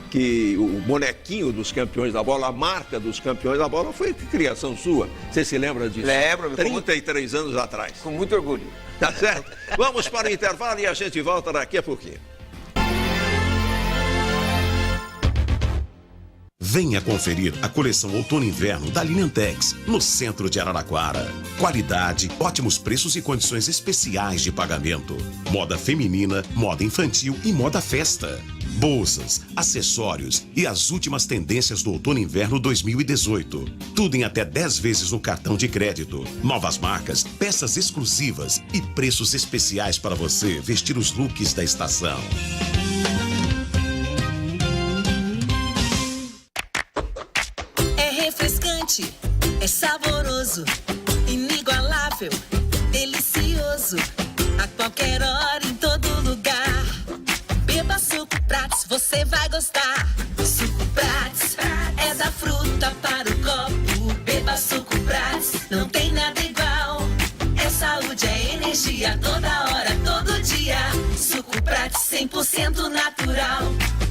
que o bonequinho dos campeões da bola, a marca dos campeões da bola, foi criação sua. Você se lembra disso? Lembro. 33 anos atrás. Com muito orgulho. Tá certo? Vamos para o intervalo e a gente volta daqui a pouquinho. Venha conferir a coleção Outono e Inverno da Linentex, no centro de Araraquara. Qualidade, ótimos preços e condições especiais de pagamento. Moda feminina, moda infantil e moda festa. Bolsas, acessórios e as últimas tendências do Outono e Inverno 2018. Tudo em até 10 vezes no cartão de crédito. Novas marcas, peças exclusivas e preços especiais para você vestir os looks da estação. É refrescante, é saboroso, inigualável, delicioso. A qualquer hora, em todo lugar. Beba Suco Prats, você vai gostar. Suco Prats é da fruta para o copo. Beba Suco Prats, não tem nada igual. É saúde, é energia, toda hora, todo dia. Suco Prats 100% natural.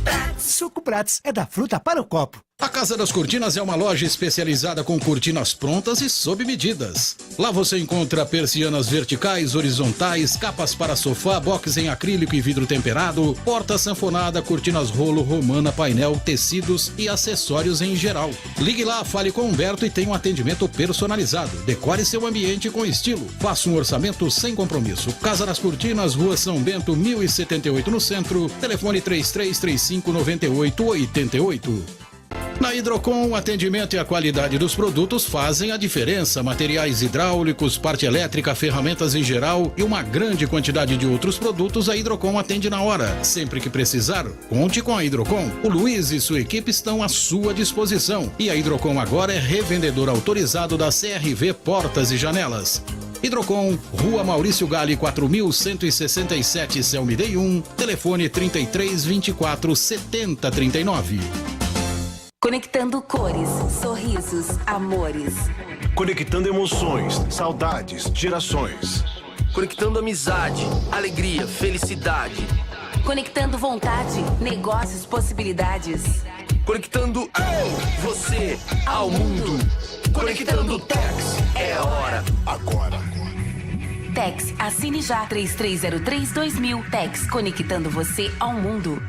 Prats. Suco Prats é da fruta para o copo. A Casa das Cortinas é uma loja especializada com cortinas prontas e sob medidas. Lá você encontra persianas verticais, horizontais, capas para sofá, box em acrílico e vidro temperado, porta sanfonada, cortinas rolo, romana, painel, tecidos e acessórios em geral. Ligue lá, fale com Humberto e tenha um atendimento personalizado. Decore seu ambiente com estilo. Faça um orçamento sem compromisso. Casa das Cortinas, Rua São Bento, 1078 no centro. Telefone 3335-9888. Na Hidrocon, o atendimento e a qualidade dos produtos fazem a diferença. Materiais hidráulicos, parte elétrica, ferramentas em geral e uma grande quantidade de outros produtos, a Hidrocon atende na hora. Sempre que precisar, conte com a Hidrocon. O Luiz e sua equipe estão à sua disposição. E a Hidrocon agora é revendedor autorizado da CRV Portas e Janelas. Hidrocon, Rua Maurício Gale, 4167, Celmidei 1, telefone 3324-7039. Conectando cores, sorrisos, amores. Conectando emoções, saudades, gerações. Conectando amizade, alegria, felicidade. Conectando vontade, negócios, possibilidades. Conectando você ao mundo. Conectando Tex. É a hora. Agora. Tex, assine já 3303-2000. Tex, conectando você ao mundo.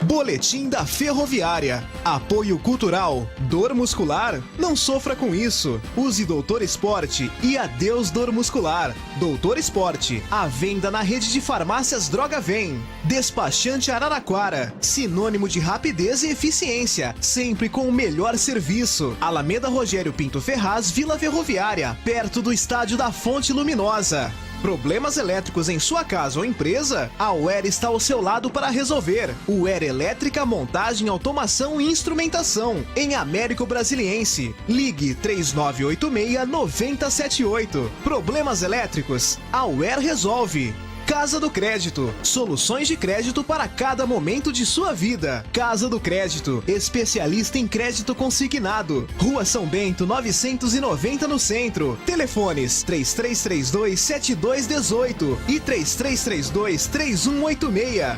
Boletim da Ferroviária. Apoio cultural. Dor muscular? Não sofra com isso. Use Doutor Esporte e adeus dor muscular. Doutor Esporte. À venda na rede de farmácias Droga Vem. Despachante Araraquara. Sinônimo de rapidez e eficiência. Sempre com o melhor serviço. Alameda Rogério Pinto Ferraz, Vila Ferroviária. Perto do estádio da Fonte Luminosa. Problemas elétricos em sua casa ou empresa? A UER está ao seu lado para resolver. UER Elétrica, Montagem, Automação e Instrumentação. Em Américo Brasiliense. Ligue 3986-9078. Problemas elétricos? A UER resolve. Casa do Crédito. Soluções de crédito para cada momento de sua vida. Casa do Crédito. Especialista em crédito consignado. Rua São Bento, 990 no centro. Telefones 3332-7218 e 3332-3186.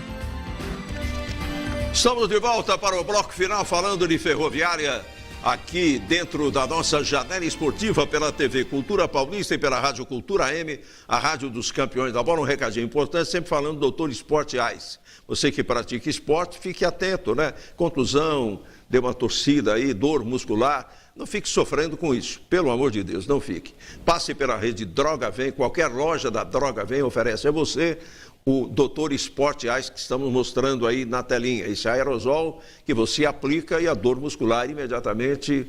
Estamos de volta para o bloco final falando de ferroviária. Aqui dentro da nossa janela esportiva pela TV Cultura Paulista e pela Rádio Cultura AM, a rádio dos campeões da bola. Um recadinho importante, sempre falando do Doutor Esporte Ice. Você que pratica esporte, fique atento, né? Contusão, deu uma torcida aí, dor muscular, não fique sofrendo com isso. Pelo amor de Deus, não fique. Passe pela rede Droga Vem, qualquer loja da Droga Vem oferece a você o Doutor Esporte Ice que estamos mostrando aí na telinha. Esse aerosol que você aplica e a dor muscular imediatamente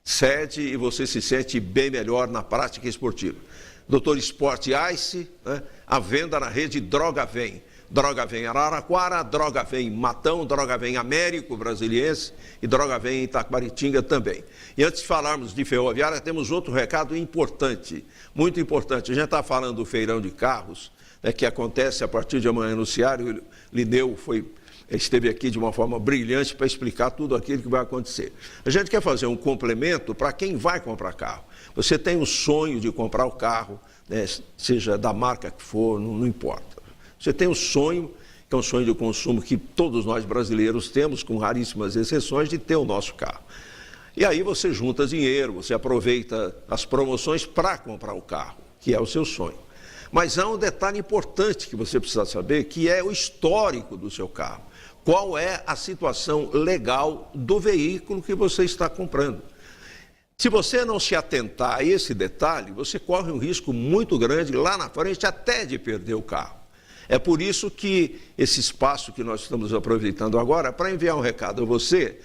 cede e você se sente bem melhor na prática esportiva. Doutor Esporte Ice, né? À venda na rede Droga Vem. Droga Vem Araraquara, Droga Vem Matão, Droga Vem Américo Brasiliense e Droga Vem Itaquaritinga também. E antes de falarmos de ferroviária, temos outro recado importante, muito importante. A gente está falando do feirão de carros, que acontece a partir de amanhã no Ceará. O Lineu esteve aqui de uma forma brilhante para explicar tudo aquilo que vai acontecer. A gente quer fazer um complemento para quem vai comprar carro. Você tem o sonho de comprar o carro, né, seja da marca que for, não importa. Você tem o sonho, que é um sonho de consumo que todos nós brasileiros temos, com raríssimas exceções, de ter o nosso carro. E aí você junta dinheiro, você aproveita as promoções para comprar o carro, que é o seu sonho. Mas há um detalhe importante que você precisa saber, que é o histórico do seu carro. Qual é a situação legal do veículo que você está comprando? Se você não se atentar a esse detalhe, você corre um risco muito grande lá na frente até de perder o carro. É por isso que esse espaço que nós estamos aproveitando agora, para enviar um recado a você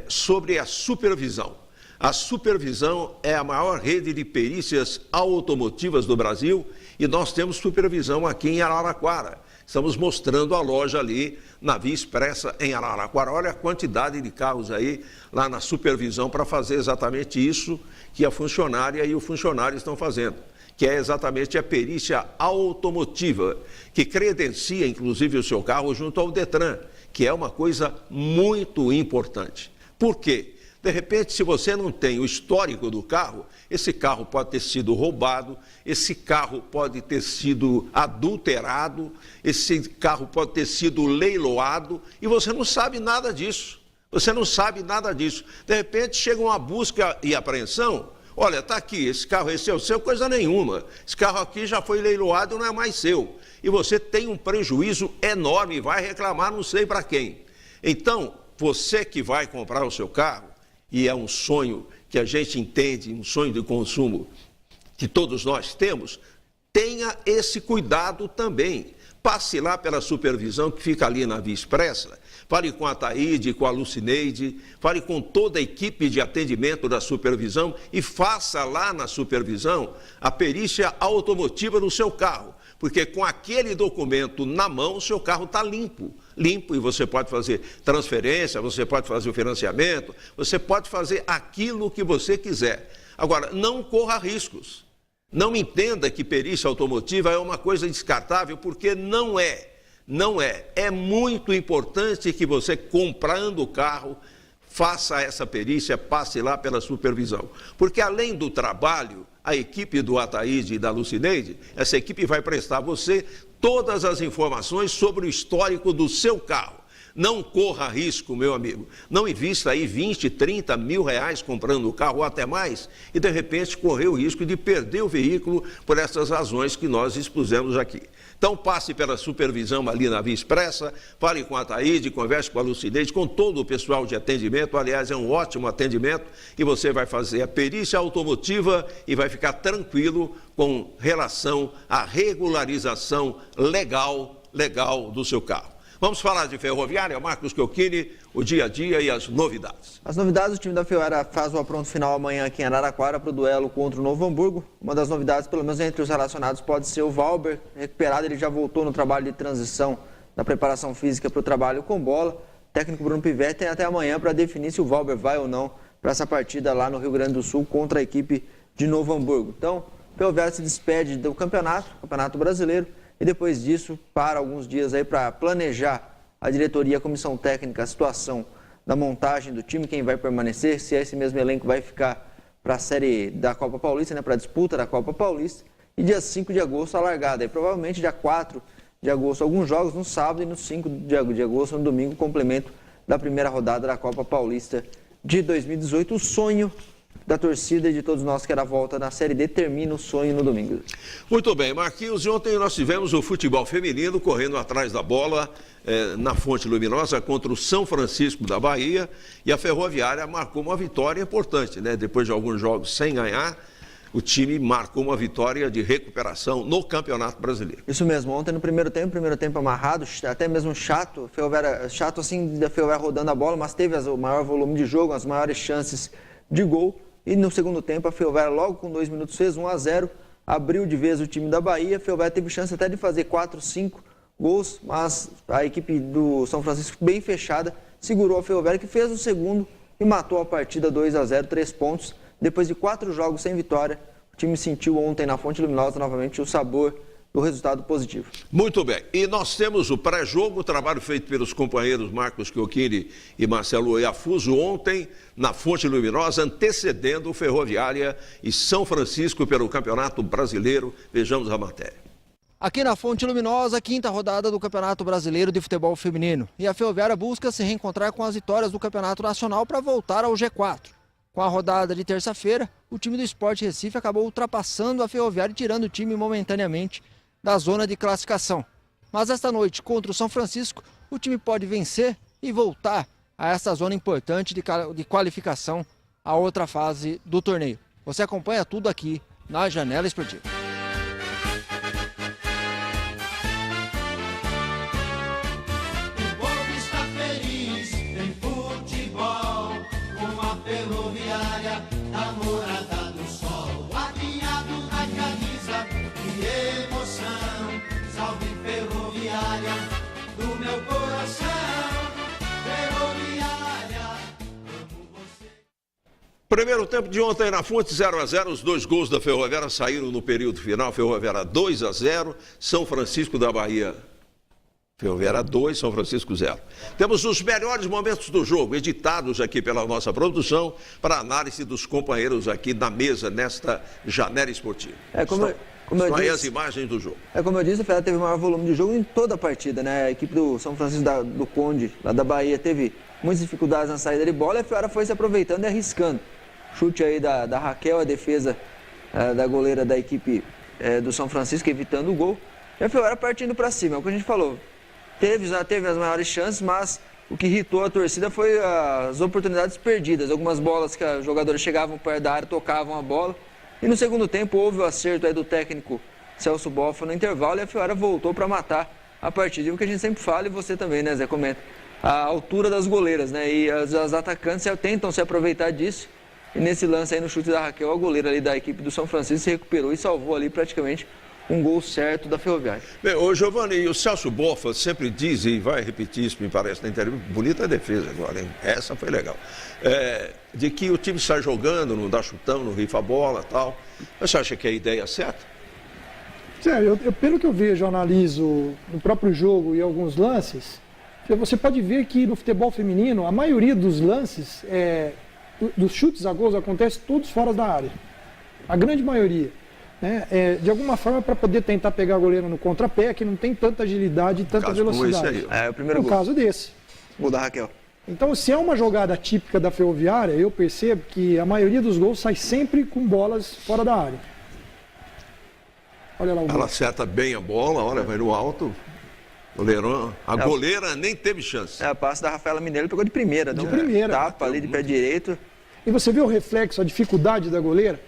sobre a supervisão. A supervisão é a maior rede de perícias automotivas do Brasil e nós temos supervisão aqui em Araraquara. Estamos mostrando a loja ali na Via Expressa em Araraquara. Olha a quantidade de carros aí lá na supervisão para fazer exatamente isso que a funcionária e o funcionário estão fazendo, que é exatamente a perícia automotiva, que credencia inclusive o seu carro junto ao Detran, que é uma coisa muito importante. Por quê? De repente, se você não tem o histórico do carro, esse carro pode ter sido roubado, esse carro pode ter sido adulterado, esse carro pode ter sido leiloado e você não sabe nada disso. Você não sabe nada disso. De repente, chega uma busca e apreensão. Olha, está aqui, esse carro esse é o seu, coisa nenhuma. Esse carro aqui já foi leiloado e não é mais seu. E você tem um prejuízo enorme, vai reclamar não sei para quem. Então, você que vai comprar o seu carro, e é um sonho que a gente entende, um sonho de consumo que todos nós temos, tenha esse cuidado também. Passe lá pela supervisão que fica ali na Via Expressa, fale com a Taíde, com a Lucineide, fale com toda a equipe de atendimento da supervisão e faça lá na supervisão a perícia automotiva do seu carro, porque com aquele documento na mão o seu carro está limpo e você pode fazer transferência, você pode fazer o financiamento, você pode fazer aquilo que você quiser. Agora, não corra riscos. Não entenda que perícia automotiva é uma coisa descartável, porque não é. Não é. É muito importante que você, comprando o carro, faça essa perícia, passe lá pela supervisão. Porque além do trabalho, a equipe do Ataíde e da Lucineide, essa equipe vai prestar a você todas as informações sobre o histórico do seu carro. Não corra risco, meu amigo. Não invista aí 20, 30 mil reais comprando o carro ou até mais e, de repente, correr o risco de perder o veículo por essas razões que nós expusemos aqui. Então, passe pela supervisão ali na Via Expressa, fale com a Taíde, converse com a Lucineide, com todo o pessoal de atendimento. Aliás, é um ótimo atendimento e você vai fazer a perícia automotiva e vai ficar tranquilo com relação à regularização legal do seu carro. Vamos falar de Ferroviária, Marcos Chiochini, o dia a dia e as novidades. As novidades, o time da Ferroviária faz o apronto final amanhã aqui em Araraquara para o duelo contra o Novo Hamburgo. Uma das novidades, pelo menos entre os relacionados, pode ser o Valber, recuperado, ele já voltou no trabalho de transição da preparação física para o trabalho com bola. O técnico Bruno Pivetti tem até amanhã para definir se o Valber vai ou não para essa partida lá no Rio Grande do Sul contra a equipe de Novo Hamburgo. Então, o Ferroviária se despede do Campeonato Brasileiro, e depois disso, para alguns dias aí para planejar a diretoria, a comissão técnica, a situação da montagem do time, quem vai permanecer, se esse mesmo elenco vai ficar para a série da Copa Paulista, né, para a disputa da Copa Paulista. E dia 5 de agosto a largada. E provavelmente dia 4 de agosto, alguns jogos no sábado e no 5 de agosto, no domingo, complemento da primeira rodada da Copa Paulista de 2018. O sonho da torcida e de todos nós que era a volta na Série D, termina o sonho no domingo. Muito bem, Marquinhos, e ontem nós tivemos o futebol feminino correndo atrás da bola na Fonte Luminosa contra o São Francisco da Bahia, e a Ferroviária marcou uma vitória importante, né? Depois de alguns jogos sem ganhar, o time marcou uma vitória de recuperação no Campeonato Brasileiro. Isso mesmo, ontem no primeiro tempo amarrado, até mesmo chato assim, da Ferroviária rodando a bola, mas teve o maior volume de jogo, as maiores chances de gol. E no segundo tempo, a Ferroviária, logo com 2 minutos, fez 1-0, abriu de vez o time da Bahia. A Ferroviária teve chance até de fazer 4, 5 gols, mas a equipe do São Francisco, bem fechada, segurou a Ferroviária, que fez o segundo e matou a partida 2-0, 3 pontos. Depois de 4 jogos sem vitória, o time sentiu ontem na Fonte Luminosa novamente o sabor do resultado positivo. Muito bem, e nós temos o pré-jogo, o trabalho feito pelos companheiros Marcos Chiochini e Marcelo Iafuso ontem na Fonte Luminosa, antecedendo o Ferroviária e São Francisco pelo Campeonato Brasileiro. Vejamos a matéria. Aqui na Fonte Luminosa, 5ª rodada do Campeonato Brasileiro de Futebol Feminino. E a Ferroviária busca se reencontrar com as vitórias do Campeonato Nacional para voltar ao G4. Com a rodada de terça-feira, o time do Sport Recife acabou ultrapassando a Ferroviária e tirando o time momentaneamente da zona de classificação. Mas esta noite, contra o São Francisco, o time pode vencer e voltar a essa zona importante de qualificação à outra fase do torneio. Você acompanha tudo aqui na Janela Esportiva. O povo está feliz em futebol, com a Ferroviária, a morada do sol, alinhado na camisa, que emoção, salve Ferroviária, do meu coração, Ferroviária, amo você. Primeiro tempo de ontem na Fonte, 0-0, os 2 gols da Ferroviária saíram no período final. Ferroviária 2-0, São Francisco da Bahia Ferroviária 2, São Francisco 0. Temos os melhores momentos do jogo, editados aqui pela nossa produção, para análise dos companheiros aqui na mesa, nesta janela esportiva. Como eu Estão aí disse, as imagens do jogo. Como eu disse, a Ferroviária teve o maior volume de jogo em toda a partida, né? A equipe do São Francisco do Conde, lá da Bahia, teve muitas dificuldades na saída de bola e a Ferroviária foi se aproveitando e arriscando. Chute aí da Raquel, a defesa da goleira da equipe do São Francisco, evitando o gol. E a Ferroviária partindo para cima, é o que a gente falou. Teve as maiores chances, mas o que irritou a torcida foi as oportunidades perdidas. Algumas bolas que os jogadores chegavam perto da área, tocavam a bola. E no segundo tempo houve o acerto aí do técnico Celso Boffa no intervalo e a Ferroviária voltou para matar a partida. E o que a gente sempre fala, e você também, né, Zé, comenta, a altura das goleiras, né? E as atacantes tentam se aproveitar disso. E nesse lance aí no chute da Raquel, a goleira ali da equipe do São Francisco se recuperou e salvou ali praticamente um gol certo da Ferroviária. Bem, ô Giovanni, e o Celso Boffa sempre diz, e vai repetir isso, me parece, na entrevista, bonita a defesa agora, hein? Essa foi legal. De que o time sai jogando, não dá chutão, não rifa a bola e tal. Você acha que é a ideia certa? Sério, pelo que eu vejo, analiso no próprio jogo e alguns lances, você pode ver que no futebol feminino, a maioria dos lances, dos chutes a gols, acontece todos fora da área. A grande maioria. De alguma forma para poder tentar pegar a goleira no contrapé, que não tem tanta agilidade e tanta velocidade. O primeiro no gol. Caso desse. Gol da Raquel. Então, se é uma jogada típica da Ferroviária, eu percebo que a maioria dos gols sai sempre com bolas fora da área. Olha lá o gol. Ela acerta bem a bola, olha, vai no alto. Goleirão. A goleira nem teve chance. A passe da Rafaela Mineiro pegou de primeira. De primeira. Tapa ali de pé direito. E você vê o reflexo, a dificuldade da goleira?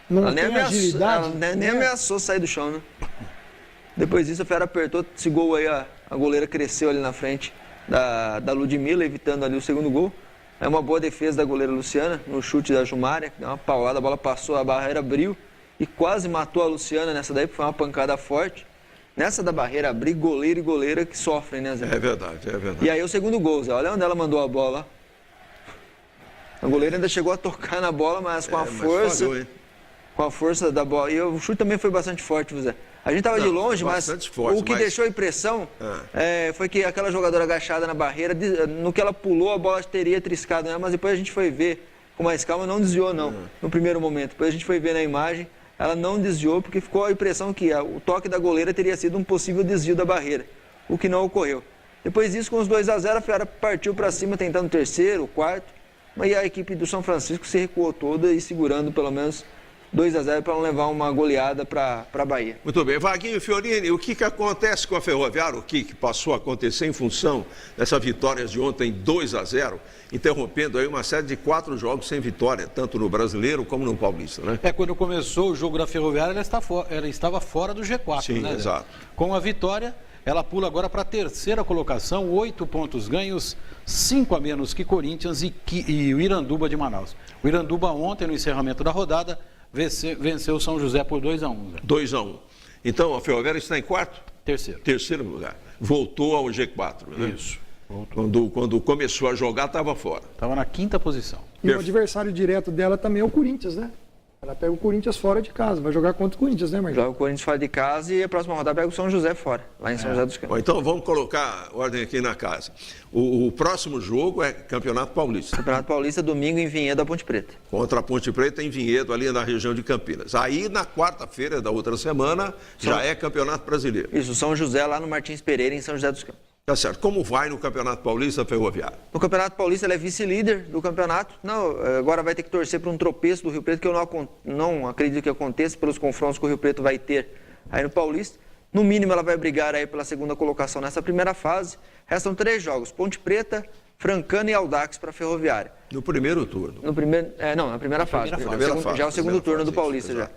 Não tem agilidade. Ela nem ameaçou sair do chão, né? Depois disso, a Ferroviária apertou esse gol aí, a goleira cresceu ali na frente da Ludmilla, evitando ali o segundo gol. É uma boa defesa da goleira Luciana, no chute da Jumária, deu uma paulada, a bola passou, a barreira abriu e quase matou a Luciana nessa daí, porque foi uma pancada forte. Nessa da barreira abrir, goleiro e goleira que sofrem, né, Zé? É verdade, é verdade. E aí o segundo gol, Zé, olha onde ela mandou a bola. A goleira ainda chegou a tocar na bola, mas com a força... Falhou, hein? Com a força da bola. E o chute também foi bastante forte, Zé. A gente estava de longe, mas o que deixou a impressão foi que aquela jogadora agachada na barreira, no que ela pulou, a bola teria triscado, né? Mas depois a gente foi ver com mais calma, não desviou não, no primeiro momento. Depois a gente foi ver na imagem, ela não desviou, porque ficou a impressão que o toque da goleira teria sido um possível desvio da barreira, o que não ocorreu. Depois disso, com os 2-0, a Ferroviária partiu para cima, tentando o terceiro, o quarto, mas a equipe do São Francisco se recuou toda e segurando pelo menos 2-0 para não levar uma goleada para a Bahia. Muito bem. Vaguinho e Fiorini, o que acontece com a Ferroviária, o que passou a acontecer em função dessa vitória de ontem 2-0, interrompendo aí uma série de 4 jogos sem vitória, tanto no Brasileiro como no Paulista, né? Quando começou o jogo da Ferroviária, ela estava fora do G4, Sim, né? Exato. Com a vitória, ela pula agora para a terceira colocação, 8 pontos ganhos, 5 a menos que Corinthians e o Iranduba de Manaus. O Iranduba ontem, no encerramento da rodada, venceu o São José por 2-1. 2-1. Então, a Ferroviária está em quarto? Terceiro lugar. Voltou ao G4, né? Isso. Quando começou a jogar, estava fora. Estava na 5ª posição. E o adversário direto dela também é o Corinthians, né? Ela pega o Corinthians fora de casa. Vai jogar contra o Corinthians, né, Marcos? Joga o Corinthians fora de casa e a próxima rodada pega o São José fora, lá em São José dos Campos. Bom, então vamos colocar ordem aqui na casa. O próximo jogo é Campeonato Paulista. Campeonato Paulista, domingo em Vinhedo, a Ponte Preta. Contra a Ponte Preta em Vinhedo, ali na região de Campinas. Aí, na quarta-feira da outra semana, já é Campeonato Brasileiro. Isso, São José, lá no Martins Pereira, em São José dos Campos. Tá certo. Como vai no Campeonato Paulista a Ferroviária? No Campeonato Paulista, ela é vice-líder do campeonato. Não, agora vai ter que torcer para um tropeço do Rio Preto, que eu não acredito que aconteça pelos confrontos que o Rio Preto vai ter aí no Paulista. No mínimo, ela vai brigar aí pela segunda colocação nessa primeira fase. Restam 3 jogos, Ponte Preta, Francana e Audax para a Ferroviária. No primeiro turno? Na primeira fase. Já é o segundo turno do Paulista. Já.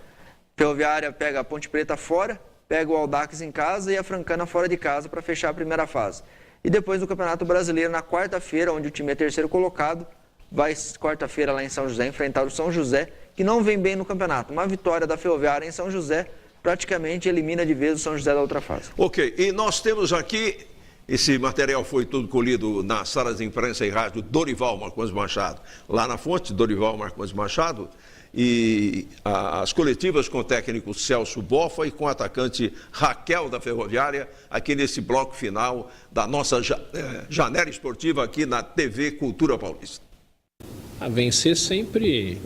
Ferroviária pega a Ponte Preta fora, pega o Audax em casa e a Francana fora de casa para fechar a primeira fase. E depois do Campeonato Brasileiro, na quarta-feira, onde o time é terceiro colocado, vai quarta-feira lá em São José enfrentar o São José, que não vem bem no campeonato. Uma vitória da Ferroviária em São José praticamente elimina de vez o São José da outra fase. Ok, e nós temos aqui Esse material foi todo colhido na sala de imprensa e rádio Dorival Marcondes Machado. Lá na fonte, Dorival Marcondes Machado, e as coletivas com o técnico Celso Boffa e com o atacante Raquel da Ferroviária, aqui nesse bloco final da nossa janela esportiva aqui na TV Cultura Paulista. Vencer sempre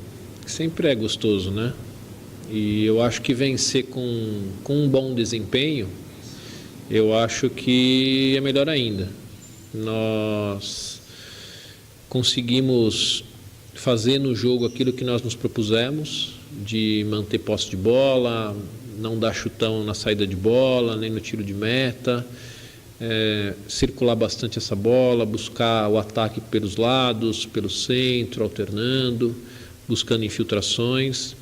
é gostoso, né? E eu acho que vencer com um bom desempenho, eu acho que é melhor ainda. Nós conseguimos fazer no jogo aquilo que nós nos propusemos, de manter posse de bola, não dar chutão na saída de bola, nem no tiro de meta, circular bastante essa bola, buscar o ataque pelos lados, pelo centro, alternando, buscando infiltrações.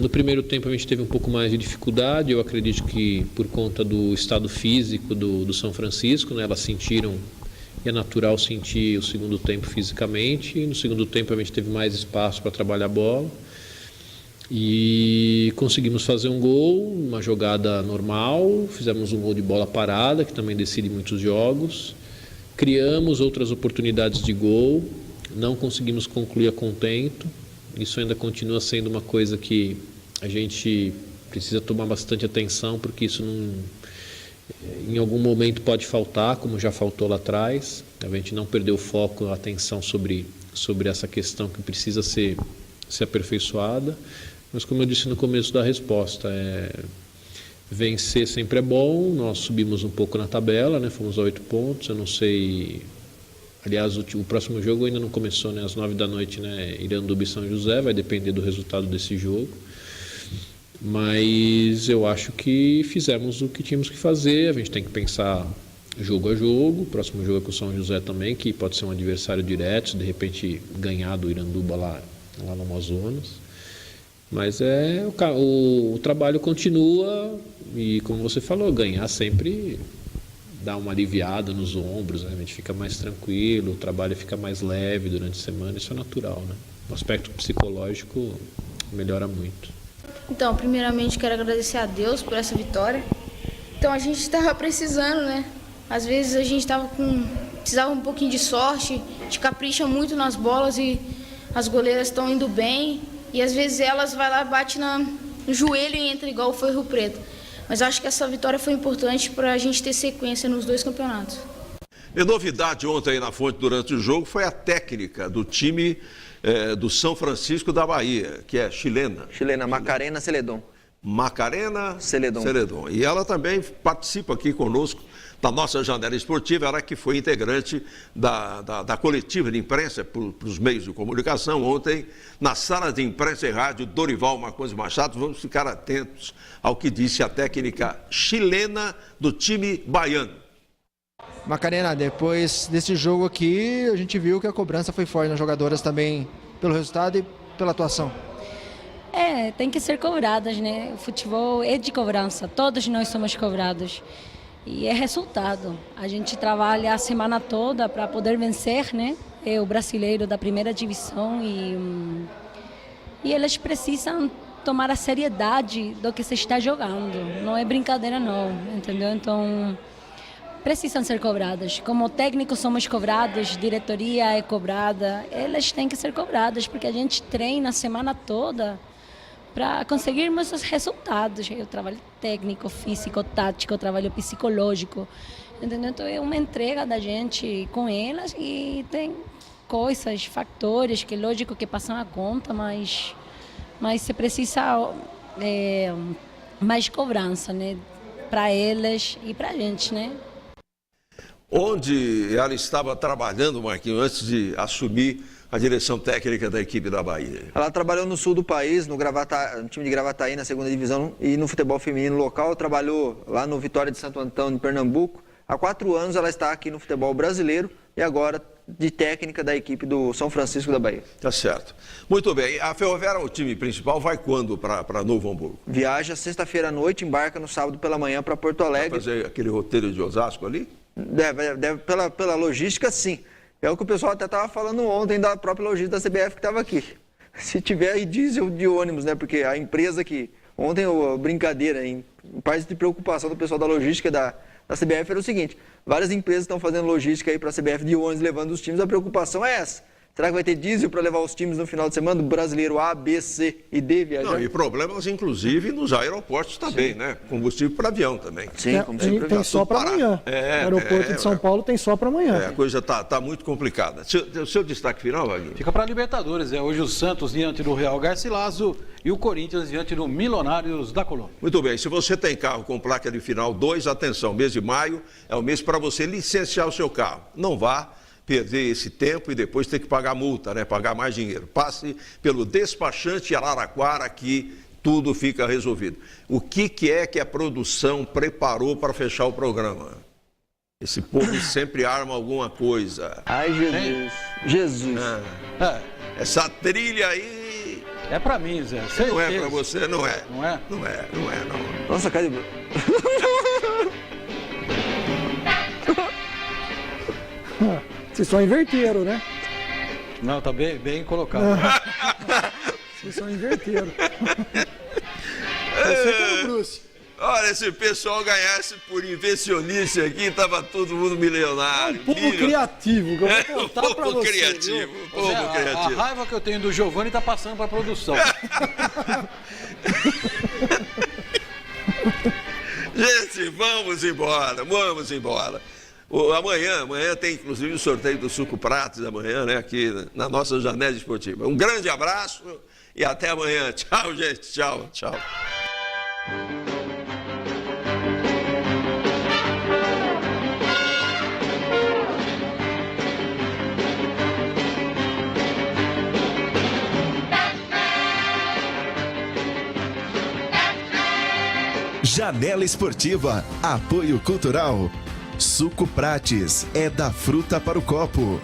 No primeiro tempo a gente teve um pouco mais de dificuldade, eu acredito que por conta do estado físico do São Francisco, né, elas sentiram, e é natural sentir o segundo tempo fisicamente, e no segundo tempo a gente teve mais espaço para trabalhar a bola e conseguimos fazer um gol, uma jogada normal, fizemos um gol de bola parada, que também decide muitos jogos, criamos outras oportunidades de gol, não conseguimos concluir a contento. Isso ainda continua sendo uma coisa que a gente precisa tomar bastante atenção, porque isso em algum momento pode faltar, como já faltou lá atrás. A gente não perdeu o foco, a atenção sobre essa questão que precisa ser aperfeiçoada. Mas, como eu disse no começo da resposta, vencer sempre é bom. Nós subimos um pouco na tabela, né? Fomos a 8 pontos. Eu não sei... Aliás, o próximo jogo ainda não começou, né? Às 9 da noite, né? Iranduba e São José, vai depender do resultado desse jogo. Mas eu acho que fizemos o que tínhamos que fazer. A gente tem que pensar jogo a jogo. O próximo jogo é com o São José também, que pode ser um adversário direto, se de repente ganhar do Iranduba lá no Amazonas. Mas o trabalho continua e, como você falou, ganhar sempre dá uma aliviada nos ombros, né? A gente fica mais tranquilo, o trabalho fica mais leve durante a semana, isso é natural, né? O aspecto psicológico melhora muito. Então, primeiramente quero agradecer a Deus por essa vitória. Então a gente estava precisando, né? Às vezes a gente precisava um pouquinho de sorte, a gente capricha muito nas bolas e as goleiras estão indo bem, e às vezes elas vai lá, bate no joelho e entra igual foi o Rio Preto. Mas acho que essa vitória foi importante para a gente ter sequência nos 2 campeonatos. E novidade ontem na fonte durante o jogo foi a técnica do time do São Francisco da Bahia, que é chilena. Macarena Celedon. Macarena Celedon. E ela também participa aqui conosco da nossa janela esportiva, ela que foi integrante da coletiva de imprensa para os meios de comunicação ontem, na sala de imprensa e rádio Dorival Marcondes Machado. Vamos ficar atentos ao que disse a técnica chilena do time baiano. Macarena, depois desse jogo aqui, a gente viu que a cobrança foi forte nas jogadoras também, pelo resultado e pela atuação. Tem que ser cobradas, né? O futebol é de cobrança, todos nós somos cobrados. E é resultado. A gente trabalha a semana toda para poder vencer, né? É o brasileiro da primeira divisão e eles precisam tomar a seriedade do que se está jogando. Não é brincadeira não, entendeu? Então, precisam ser cobradas. Como técnicos somos cobrados, diretoria é cobrada, elas têm que ser cobradas, porque a gente treina a semana toda para conseguirmos os resultados. O trabalho técnico, físico, tático, o trabalho psicológico, entendeu? Então é uma entrega da gente com elas e tem coisas, fatores que lógico que passam a conta, mas se precisa mais cobrança, né? Para elas e para a gente, né? Onde ela estava trabalhando, Marquinhos, antes de assumir a direção técnica da equipe da Bahia? Ela trabalhou no sul do país, no time de Gravataí, na 2ª divisão, e no futebol feminino local. Trabalhou lá no Vitória de Santo Antônio, em Pernambuco. Há 4 anos ela está aqui no futebol brasileiro e agora de técnica da equipe do São Francisco da Bahia. Tá certo. Muito bem. A Ferroviária, o time principal, vai quando para Novo Hamburgo? Viaja sexta-feira à noite, embarca no sábado pela manhã para Porto Alegre. Vai fazer aquele roteiro de Osasco ali? Deve pela logística, sim. É o que o pessoal até estava falando ontem da própria logística da CBF que estava aqui. Se tiver aí diesel de ônibus, né? Porque a empresa que... Ontem, brincadeira, em parte de preocupação do pessoal da logística da CBF era o seguinte: várias empresas estão fazendo logística aí para a CBF de ônibus levando os times, a preocupação é essa. Será que vai ter diesel para levar os times no final de semana do brasileiro A, B, C e D viajando? Não, e problemas, inclusive, nos aeroportos também, Sim. né? Combustível para avião também. Sim, combustível para avião. Tem só para amanhã. O aeroporto de São Paulo tem só para amanhã. A coisa tá muito complicada. O seu destaque final, Vaguinho? Fica para a Libertadores. Hoje o Santos diante do Real Garcilaso e o Corinthians diante do Milionários da Colômbia. Muito bem, se você tem carro com placa de final 2, atenção, mês de maio é o mês para você licenciar o seu carro. Não vá perder esse tempo e depois ter que pagar multa, né? Pagar mais dinheiro. Passe pelo despachante Araraquara que tudo fica resolvido. O que é que a produção preparou para fechar o programa? Esse povo sempre arma alguma coisa. Ai, Jesus. Jesus. Essa trilha aí... É para mim, Zé. Não é para você, não é. Não é? Não é, não. Nossa, cadê? Vocês só inverteram, né? Não, tá bem colocado. Vocês só inverteram. Olha, se o pessoal ganhasse por invencionice aqui, tava todo mundo milionário. Um povo criativo, que eu vou contar pra você. Criativo, um povo Zé, criativo. A raiva que eu tenho do Giovanni tá passando para a produção. Gente, vamos embora. Amanhã tem inclusive o sorteio do Suco Prates, amanhã, né, aqui na nossa janela esportiva. Um grande abraço e até amanhã. Tchau, gente. Tchau. Janela Esportiva, apoio cultural. Suco Prates é da fruta para o copo.